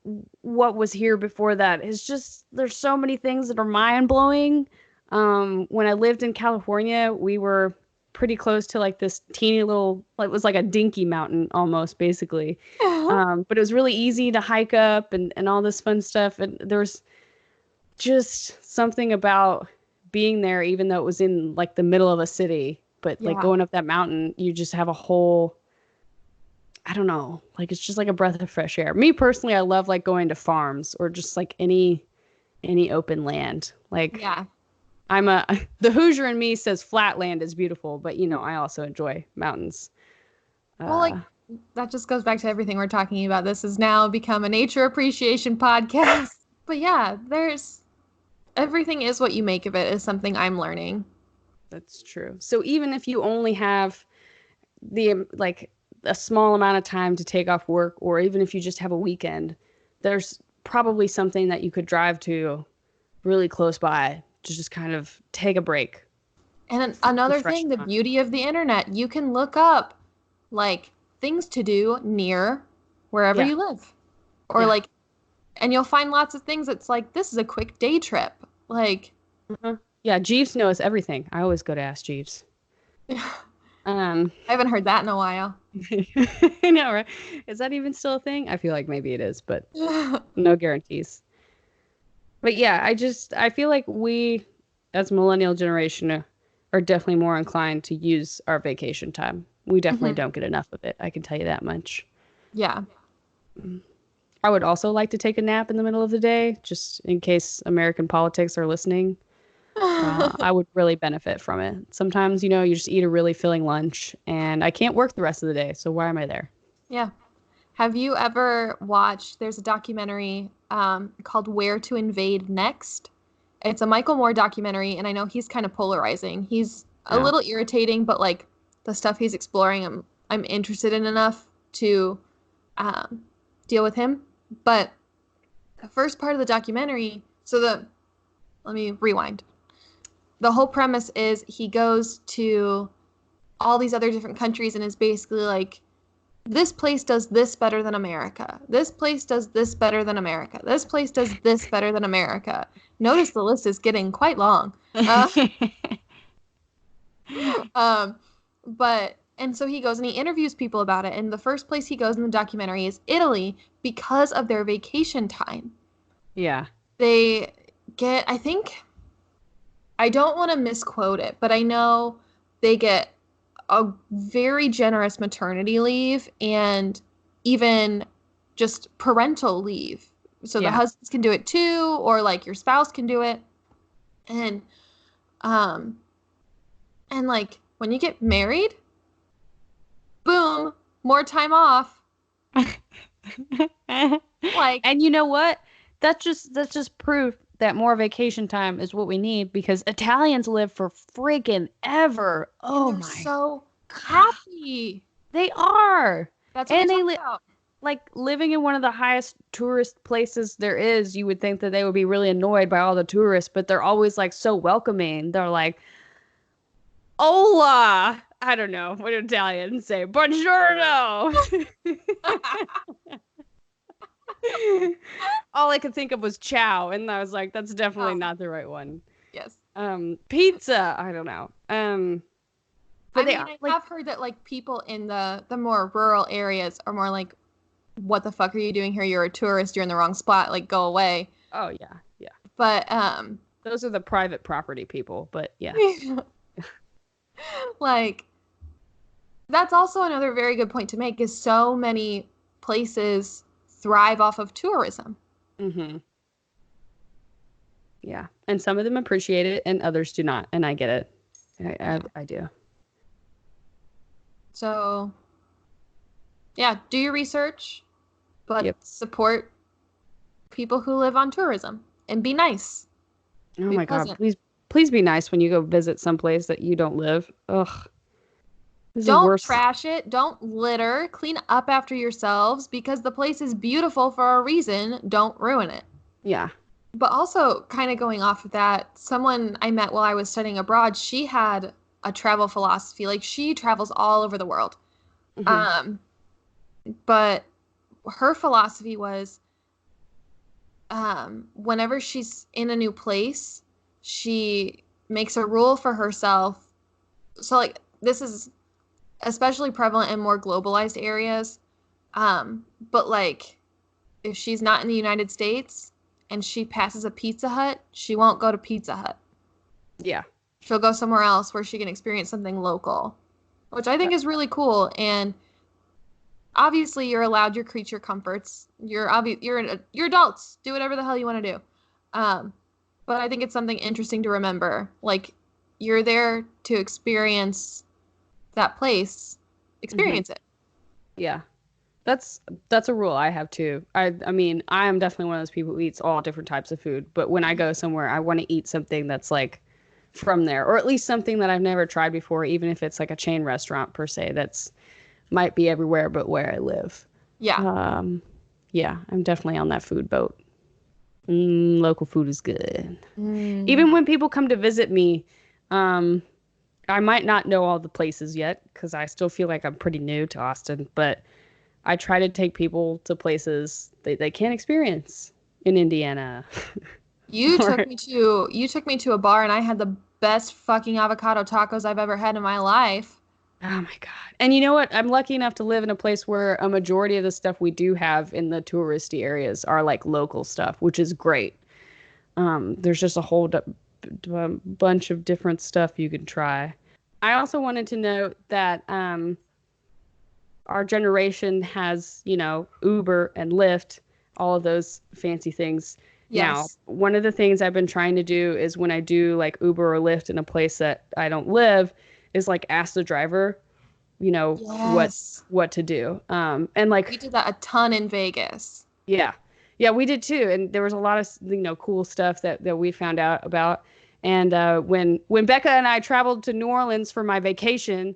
S2: what was here before that. It's just there's so many things that are mind blowing. When I lived in California, we were pretty close to like this teeny little, like it was like a dinky mountain almost, basically. But it was really easy to hike up and all this fun stuff. And there was just something about being there, even though it was in like the middle of a city. But like going up that mountain, you just have a whole, I don't know, like it's just like a breath of fresh air. Me personally, I love like going to farms or just like any open land. Like the Hoosier in me says flat land is beautiful, but you know, I also enjoy mountains.
S1: Well, like that just goes back to everything we're talking about. This has now become a nature appreciation podcast. But yeah, there's everything is what you make of it is something I'm learning.
S2: That's true. So even if you only have the like a small amount of time to take off work, or even if you just have a weekend, there's probably something that you could drive to really close by to just kind of take a break.
S1: And another thing, the beauty of the internet, you can look up like things to do near wherever you live. Or like, and you'll find lots of things that's like, this is a quick day trip. Like,
S2: yeah, Jeeves knows everything. I always go to ask Jeeves.
S1: I haven't heard that in a while.
S2: I know, right? Is that even still a thing? I feel like maybe it is, but no guarantees. But yeah, I feel like we, as millennial generation, are definitely more inclined to use our vacation time. We definitely don't get enough of it. I can tell you that much.
S1: Yeah.
S2: I would also like to take a nap in the middle of the day, just in case American politics are listening. I would really benefit from it. Sometimes, you know, you just eat a really filling lunch and I can't work the rest of the day. So why am I there?
S1: Yeah. Have you ever watched, there's a documentary called Where to Invade Next. It's a Michael Moore documentary, and I know he's kind of polarizing. He's a little irritating, but like the stuff he's exploring, I'm interested in enough to deal with him. But the first part of the documentary, let me rewind. The whole premise is he goes to all these other different countries and is basically like, this place does this better than America. This place does this better than America. This place does this better than America. Notice the list is getting quite long. And so he goes and he interviews people about it. And the first place he goes in the documentary is Italy because of their vacation time.
S2: Yeah.
S1: They get, I think, I don't want to misquote it, but I know they get a very generous maternity leave and even just parental leave. So the husbands can do it too, or like your spouse can do it. And like when you get married, boom, more time off.
S2: Like, and you know what? That's just proof that more vacation time is what we need, because Italians live for freaking ever. Oh my.
S1: So happy.
S2: They are.
S1: That's what they live.
S2: Like living in one of the highest tourist places there is, you would think that they would be really annoyed by all the tourists, but they're always like so welcoming. They're like, "Hola, I don't know what Italians say. Buongiorno. All I could think of was ciao, and I was like, that's definitely not the right one.
S1: Yes.
S2: Pizza. I don't know.
S1: But I have heard that like people in the more rural areas are more like, what the fuck are you doing here? You're a tourist. You're in the wrong spot. Like, go away.
S2: Oh yeah, yeah.
S1: But
S2: those are the private property people. But yeah.
S1: Like, that's also another very good point to make, is so many places thrive off of tourism.
S2: Mm-hmm. Yeah. And some of them appreciate it and others do not. And I get it. I do.
S1: So, yeah, do your research, but support people who live on tourism and be nice.
S2: Oh my God. Please be nice when you go visit someplace that you don't live. Ugh.
S1: Don't trash it. Don't litter. Clean up after yourselves, because the place is beautiful for a reason. Don't ruin it.
S2: Yeah.
S1: But also, kind of going off of that, someone I met while I was studying abroad, she had a travel philosophy. Like, she travels all over the world. Mm-hmm. But her philosophy was, whenever she's in a new place, she makes a rule for herself. So, like, this is especially prevalent in more globalized areas. But like, if she's not in the United States and she passes a Pizza Hut, she won't go to Pizza Hut.
S2: Yeah.
S1: She'll go somewhere else where she can experience something local, which I think is really cool. And obviously you're allowed your creature comforts. You're adults. Do whatever the hell you want to do. But I think it's something interesting to remember. Like, you're there to experience that place, experience it.
S2: Yeah, that's a rule I have too. I mean, I am definitely one of those people who eats all different types of food, but when I go somewhere, I want to eat something that's like from there, or at least something that I've never tried before, even if it's like a chain restaurant per se. That's might be everywhere but where I live.
S1: Yeah.
S2: Yeah, I'm definitely on that food boat. Local food is good. Even when people come to visit me, I might not know all the places yet because I still feel like I'm pretty new to Austin, but I try to take people to places they can't experience in Indiana.
S1: You took me to a bar and I had the best fucking avocado tacos I've ever had in my life.
S2: Oh my God. And you know what? I'm lucky enough to live in a place where a majority of the stuff we do have in the touristy areas are like local stuff, which is great. There's just a whole bunch of different stuff you can try. I also wanted to note that our generation has, Uber and Lyft, all of those fancy things.
S1: Yes.
S2: Now, one of the things I've been trying to do is when I do like Uber or Lyft in a place that I don't live, is like ask the driver,
S1: yes.
S2: what to do. And like
S1: we did that a ton in Vegas.
S2: Yeah. Yeah, we did too. And there was a lot of, cool stuff that we found out about. And when Becca and I traveled to New Orleans for my vacation,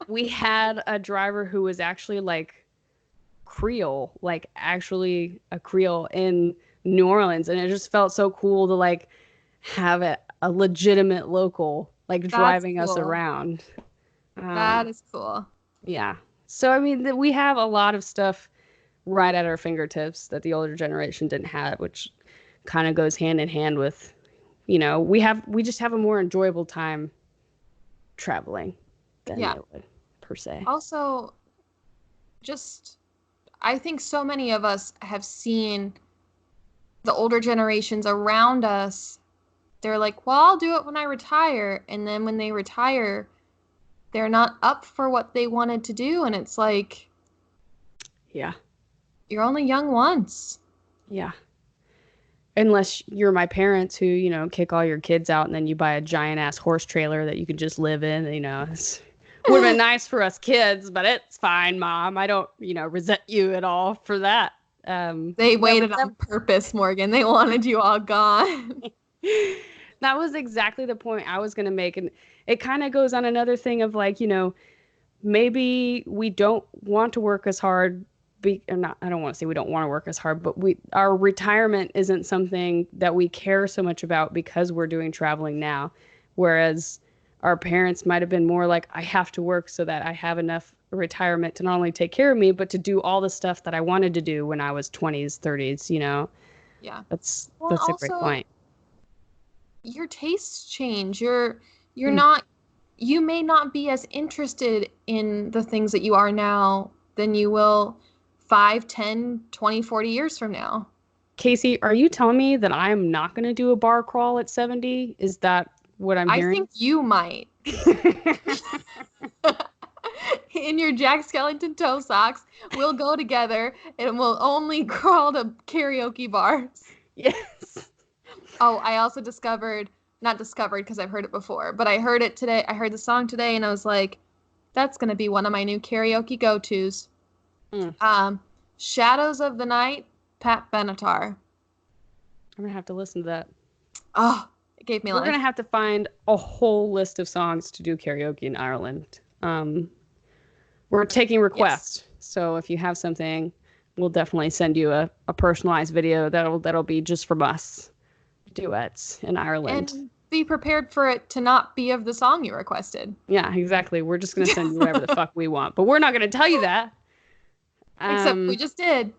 S2: we had a driver who was actually like Creole, like actually a Creole in New Orleans. And it just felt so cool to like have a legitimate local like driving us around.
S1: That is cool.
S2: Yeah. So, I mean, we have a lot of stuff right at our fingertips that the older generation didn't have, which kind of goes hand in hand with, we just have a more enjoyable time traveling than they would, per se.
S1: Also, I think so many of us have seen the older generations around us. They're like, well, I'll do it when I retire. And then when they retire, they're not up for what they wanted to do. And it's like,
S2: yeah,
S1: you're only young once.
S2: Yeah. Unless you're my parents who, kick all your kids out and then you buy a giant ass horse trailer that you can just live in, it would have been nice for us kids, but it's fine, Mom. I don't, resent you at all for that.
S1: They waited on purpose, Morgan. They wanted you all gone.
S2: That was exactly the point I was going to make. And it kind of goes on another thing of like, maybe we don't want to work as hard. I don't want to say we don't want to work as hard, but our retirement isn't something that we care so much about because we're doing traveling now. Whereas our parents might have been more like, I have to work so that I have enough retirement to not only take care of me, but to do all the stuff that I wanted to do when I was 20s, 30s, you know.
S1: Yeah.
S2: That's
S1: Well,
S2: a great
S1: also,
S2: point.
S1: your tastes change. You're
S2: Hmm.
S1: not, you may not be as interested in the things that you are now than you will 5, 10, 20, 40 years from now.
S2: Casey, are you telling me that I'm not going to do a bar crawl at 70? Is that what I'm
S1: I
S2: hearing?
S1: think you might. In your Jack Skellington toe socks, we'll go together and we'll only crawl to karaoke bars.
S2: Yes.
S1: Oh, I also not discovered because I've heard it before, but I heard it today. I heard the song today and I was like, that's going to be one of my new karaoke go-tos.
S2: Mm.
S1: Shadows of the Night, Pat Benatar.
S2: I'm going to have to listen to that.
S1: Oh, it gave me
S2: We're
S1: life.
S2: going to have to find a whole list of songs to do karaoke in Ireland. We're taking requests. Yes. So if you have something, we'll definitely send you a personalized video that'll be just from us. Duets in Ireland.
S1: And be prepared for it to not be of the song you requested.
S2: Yeah, exactly. We're just going to send you whatever the fuck we want. But we're not going to tell you that.
S1: Except we just did.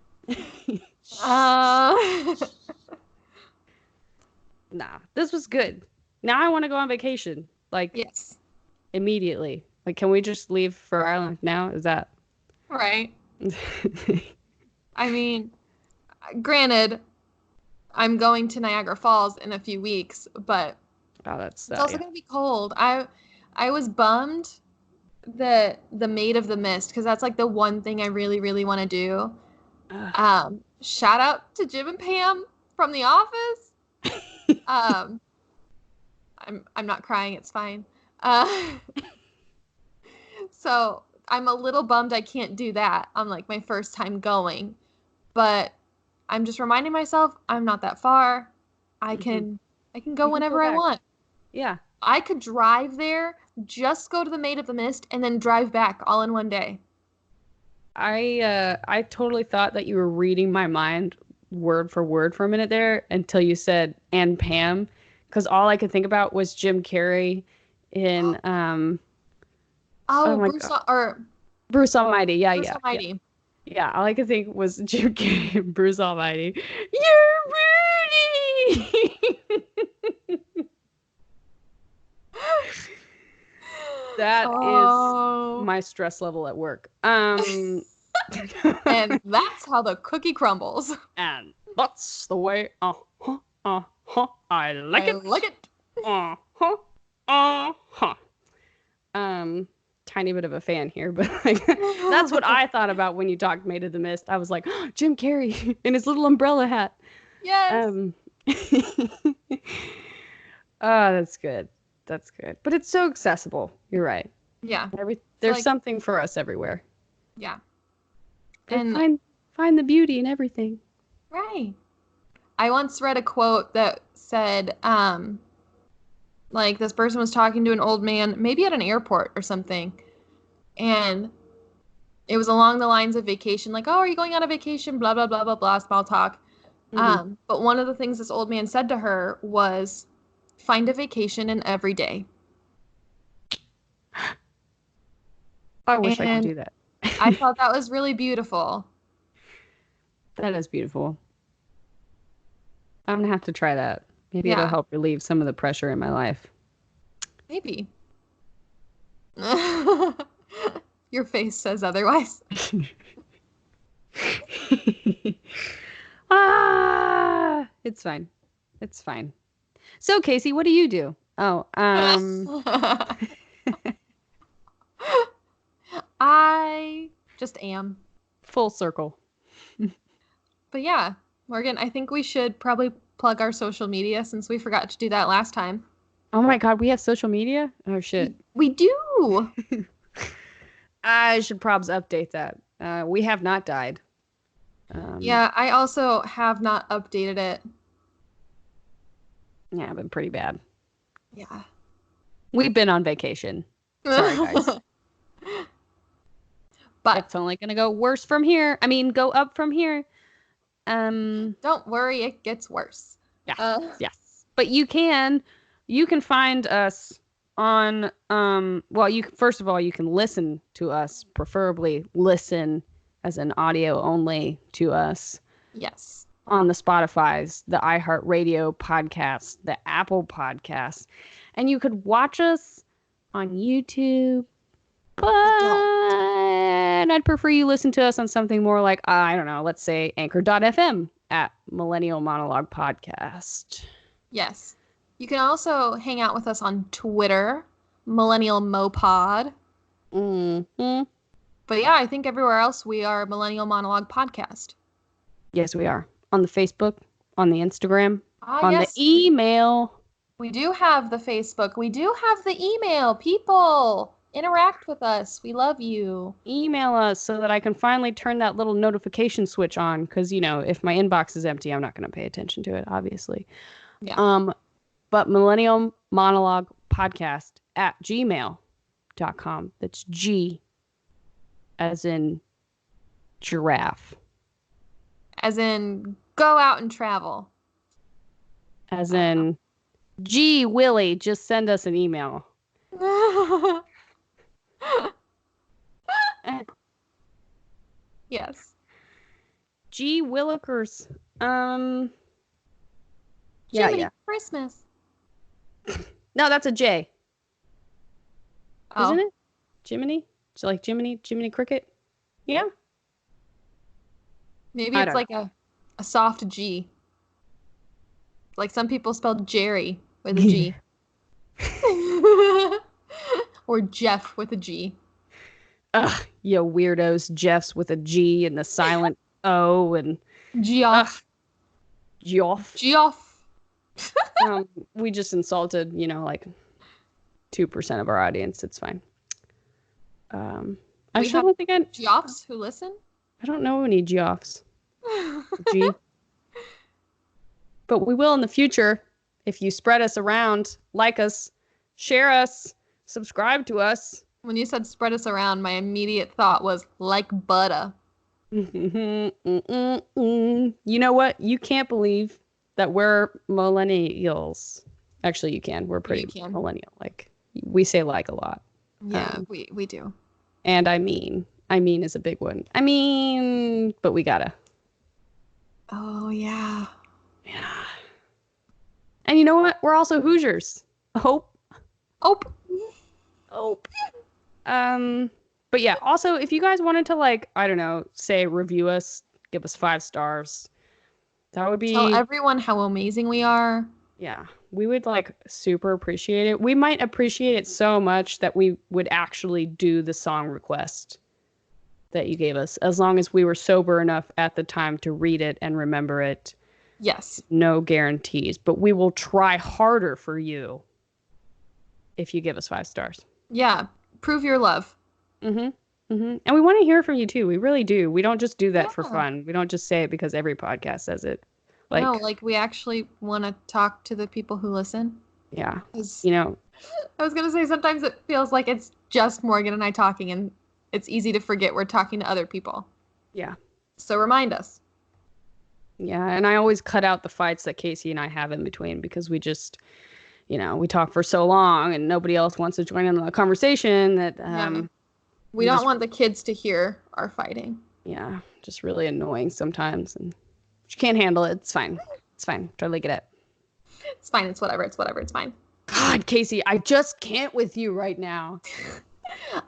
S2: Nah, this was good. Now I want to go on vacation. Like,
S1: yes.
S2: Immediately. Like, can we just leave for Ireland now? Is that
S1: right? I mean, granted, I'm going to Niagara Falls in a few weeks, but
S2: it's
S1: also going to be cold. I was bummed that the Maid of the Mist, because that's like the one thing I really, really want to do. Shout out to Jim and Pam from The Office. I'm not crying. It's fine. So I'm a little bummed I can't do that on like my first time going, but I'm just reminding myself I'm not that far. I can go whenever I want.
S2: Yeah.
S1: I could drive there, just go to the Maid of the Mist, and then drive back all in one day.
S2: I totally thought that you were reading my mind word for word for a minute there until you said and Pam, because all I could think about was Jim Carrey in Bruce Almighty. Yeah,
S1: Bruce Almighty.
S2: Yeah, all I could think was Jim Carrey and Bruce Almighty. You're Rudy! That is my stress level at work.
S1: And that's how the cookie crumbles.
S2: And that's the way I like it.
S1: Like it.
S2: Tiny bit of a fan here, but like, that's what I thought about when you talked Maid of the Mist. I was like, oh, Jim Carrey in his little umbrella hat.
S1: Yes.
S2: That's good. That's good. But it's so accessible. You're right.
S1: Yeah.
S2: There's something for us everywhere.
S1: Yeah.
S2: And find the beauty in everything.
S1: Right. I once read a quote that said, like this person was talking to an old man, maybe at an airport or something. And it was along the lines of vacation, like, oh, are you going on a vacation? Blah, blah, blah, blah, blah, small talk. Mm-hmm. But one of the things this old man said to her was, find a vacation in every day.
S2: I wish I could do that.
S1: I thought that was really beautiful.
S2: That is beautiful. I'm going to have to try that. Maybe it'll help relieve some of the pressure in my life.
S1: Maybe. Your face says otherwise.
S2: It's fine. It's fine. So, Casey, what do you do? Oh,
S1: I just am.
S2: Full circle.
S1: But yeah, Morgan, I think we should probably plug our social media since we forgot to do that last time.
S2: Oh my God, we have social media? Oh shit.
S1: We do.
S2: I should probably update that. We have not died.
S1: Yeah, I also have not updated it.
S2: Yeah, been pretty bad.
S1: Yeah.
S2: We've been on vacation. Sorry, guys.
S1: But
S2: it's only going to go worse from here. I mean, go up from here.
S1: Don't worry, it gets worse.
S2: Yeah. Yes. But you can find us on well, you first of all, you can listen to us, preferably listen as an audio only to us.
S1: Yes.
S2: On the Spotify's, the iHeartRadio podcast, the Apple podcast. And you could watch us on YouTube. But I'd prefer you listen to us on something more like, I don't know, let's say anchor.fm at Millennial Monologue Podcast.
S1: Yes. You can also hang out with us on Twitter, Millennial Mopod.
S2: Mm-hmm.
S1: But yeah, I think everywhere else we are Millennial Monologue Podcast.
S2: Yes, we are. On the Facebook, on the Instagram, on
S1: yes.
S2: the email.
S1: We do have the Facebook. We do have the email. People, interact with us. We love you.
S2: Email us so that I can finally turn that little notification switch on. Because, you know, if my inbox is empty, I'm not going to pay attention to it, obviously.
S1: Yeah.
S2: But Millennial Monologue Podcast at gmail.com. That's G as in giraffe.
S1: As in, go out and travel.
S2: As in, gee, Willie, just send us an email.
S1: Yes.
S2: Gee Willikers.
S1: Jiminy Christmas.
S2: No, that's a J.
S1: Oh.
S2: Isn't it? Jiminy? So like Jiminy Cricket? Yeah.
S1: Maybe it's like a soft G. Like some people spell Jerry with a G. Or Jeff with a G.
S2: Ugh, you weirdos. Jeff's with a G and the silent O and...
S1: Geoff.
S2: Geoff.
S1: Geoff.
S2: We just insulted, you know, like 2% of our audience. It's fine. I still don't think
S1: Geoffs who listen?
S2: I don't know any Geoffs. G. But we will in the future if you spread us around, like us, share us, subscribe to us.
S1: When you said spread us around, my immediate thought was like butter.
S2: You know what? You can't believe that we're millennials. Actually, you can. We're pretty millennial. Like, we say like a lot.
S1: Yeah, we do.
S2: And I mean is a big one. But we gotta.
S1: Oh, yeah.
S2: Yeah. And you know what? We're also Hoosiers. Hope. But yeah, also, if you guys wanted to, like, I don't know, say review us, give us 5 stars, that would be...
S1: Tell everyone how amazing we are.
S2: Yeah, we would, like, super appreciate it. We might appreciate it so much that we would actually do the song request that you gave us, as long as we were sober enough at the time to read it and remember it.
S1: Yes. No
S2: guarantees, but we will try harder for you if you give us 5 stars.
S1: Yeah, prove your love.
S2: And we want to hear from you too. We really do. We don't just do that for fun. We don't just say it because every podcast says it. Like, no,
S1: like we actually want to talk to the people who listen.
S2: Yeah. You know,
S1: I was going to say sometimes it feels like it's just Morgan and I talking, and it's easy to forget we're talking to other people.
S2: Yeah.
S1: So remind us.
S2: Yeah, and I always cut out the fights that Casey and I have in between because we just, you know, we talk for so long and nobody else wants to join in the conversation that
S1: we don't want the kids to hear our fighting.
S2: Yeah, just really annoying sometimes, and you can't handle it. It's fine. It's fine. Totally get it.
S1: It's fine. It's whatever. It's whatever. It's fine.
S2: God, Casey, I just can't with you right now.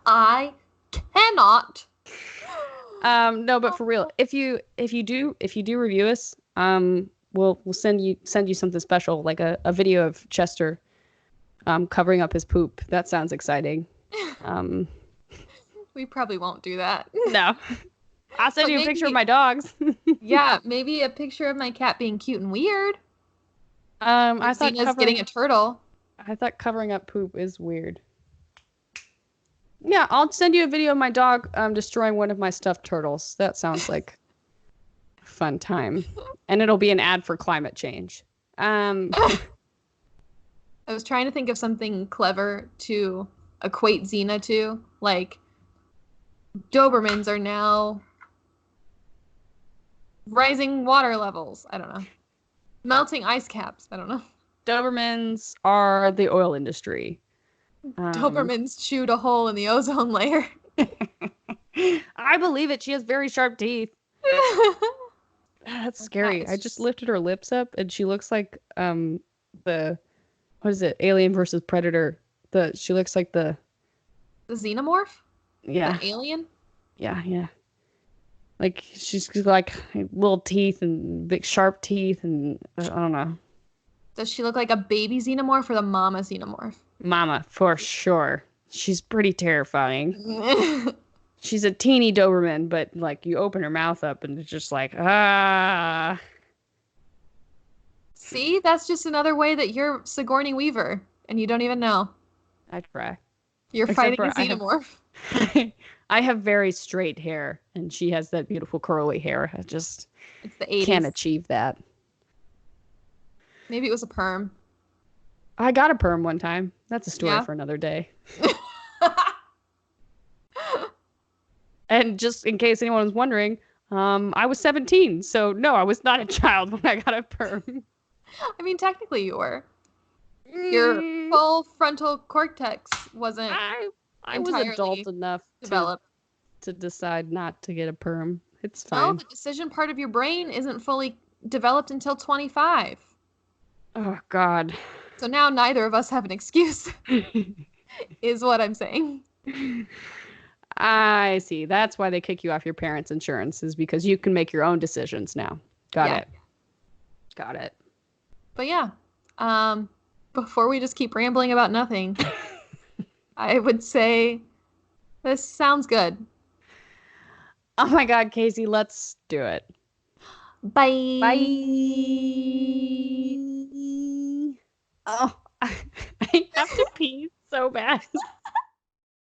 S1: I cannot.
S2: No, but for real, if you do review us, we'll send you something special, like a video of Chester covering up his poop. That sounds exciting.
S1: We probably won't do that.
S2: No. I'll send you a picture of my dogs.
S1: Yeah, maybe a picture of my cat being cute and weird.
S2: I thought
S1: getting a turtle.
S2: I thought covering up poop is weird. Yeah, I'll send you a video of my dog destroying one of my stuffed turtles. That sounds like a fun time. And it'll be an ad for climate change.
S1: I was trying to think of something clever to equate Xena to. Like, Dobermans are now rising water levels. I don't know. Melting ice caps. I don't know.
S2: Dobermans are the oil industry.
S1: Dobermans chewed a hole in the ozone layer.
S2: I believe it. She has very sharp teeth. That's scary. I just lifted her lips up and she looks like the what is it? Alien versus Predator. She looks like the
S1: xenomorph?
S2: Yeah.
S1: The alien?
S2: Yeah. Like she's like little teeth and big sharp teeth and I don't know.
S1: Does she look like a baby xenomorph or the mama xenomorph?
S2: Mama, for sure. She's pretty terrifying. She's a teeny Doberman, but like you open her mouth up and it's just like, ah.
S1: See, that's just another way that you're Sigourney Weaver and you don't even know.
S2: I try.
S1: You're fighting a xenomorph.
S2: I have very straight hair and she has that beautiful curly hair. It's the 80s. Can't achieve that.
S1: Maybe it was a perm.
S2: I got a perm one time. That's a story for another day. And just in case anyone was wondering, I was 17, so no, I was not a child when I got a perm.
S1: I mean, technically you were. Your full frontal cortex wasn't
S2: I was adult enough
S1: developed
S2: to decide not to get a perm. It's fine.
S1: No, the decision part of your brain isn't fully developed until 25.
S2: Oh, God.
S1: So now neither of us have an excuse, is what I'm saying.
S2: I see. That's why they kick you off your parents' insurance, is because you can make your own decisions now. Got it. But
S1: yeah, before we just keep rambling about nothing, I would say this sounds good.
S2: Oh my God, Casey, let's do it.
S1: Bye.
S2: Oh, I have to pee so bad.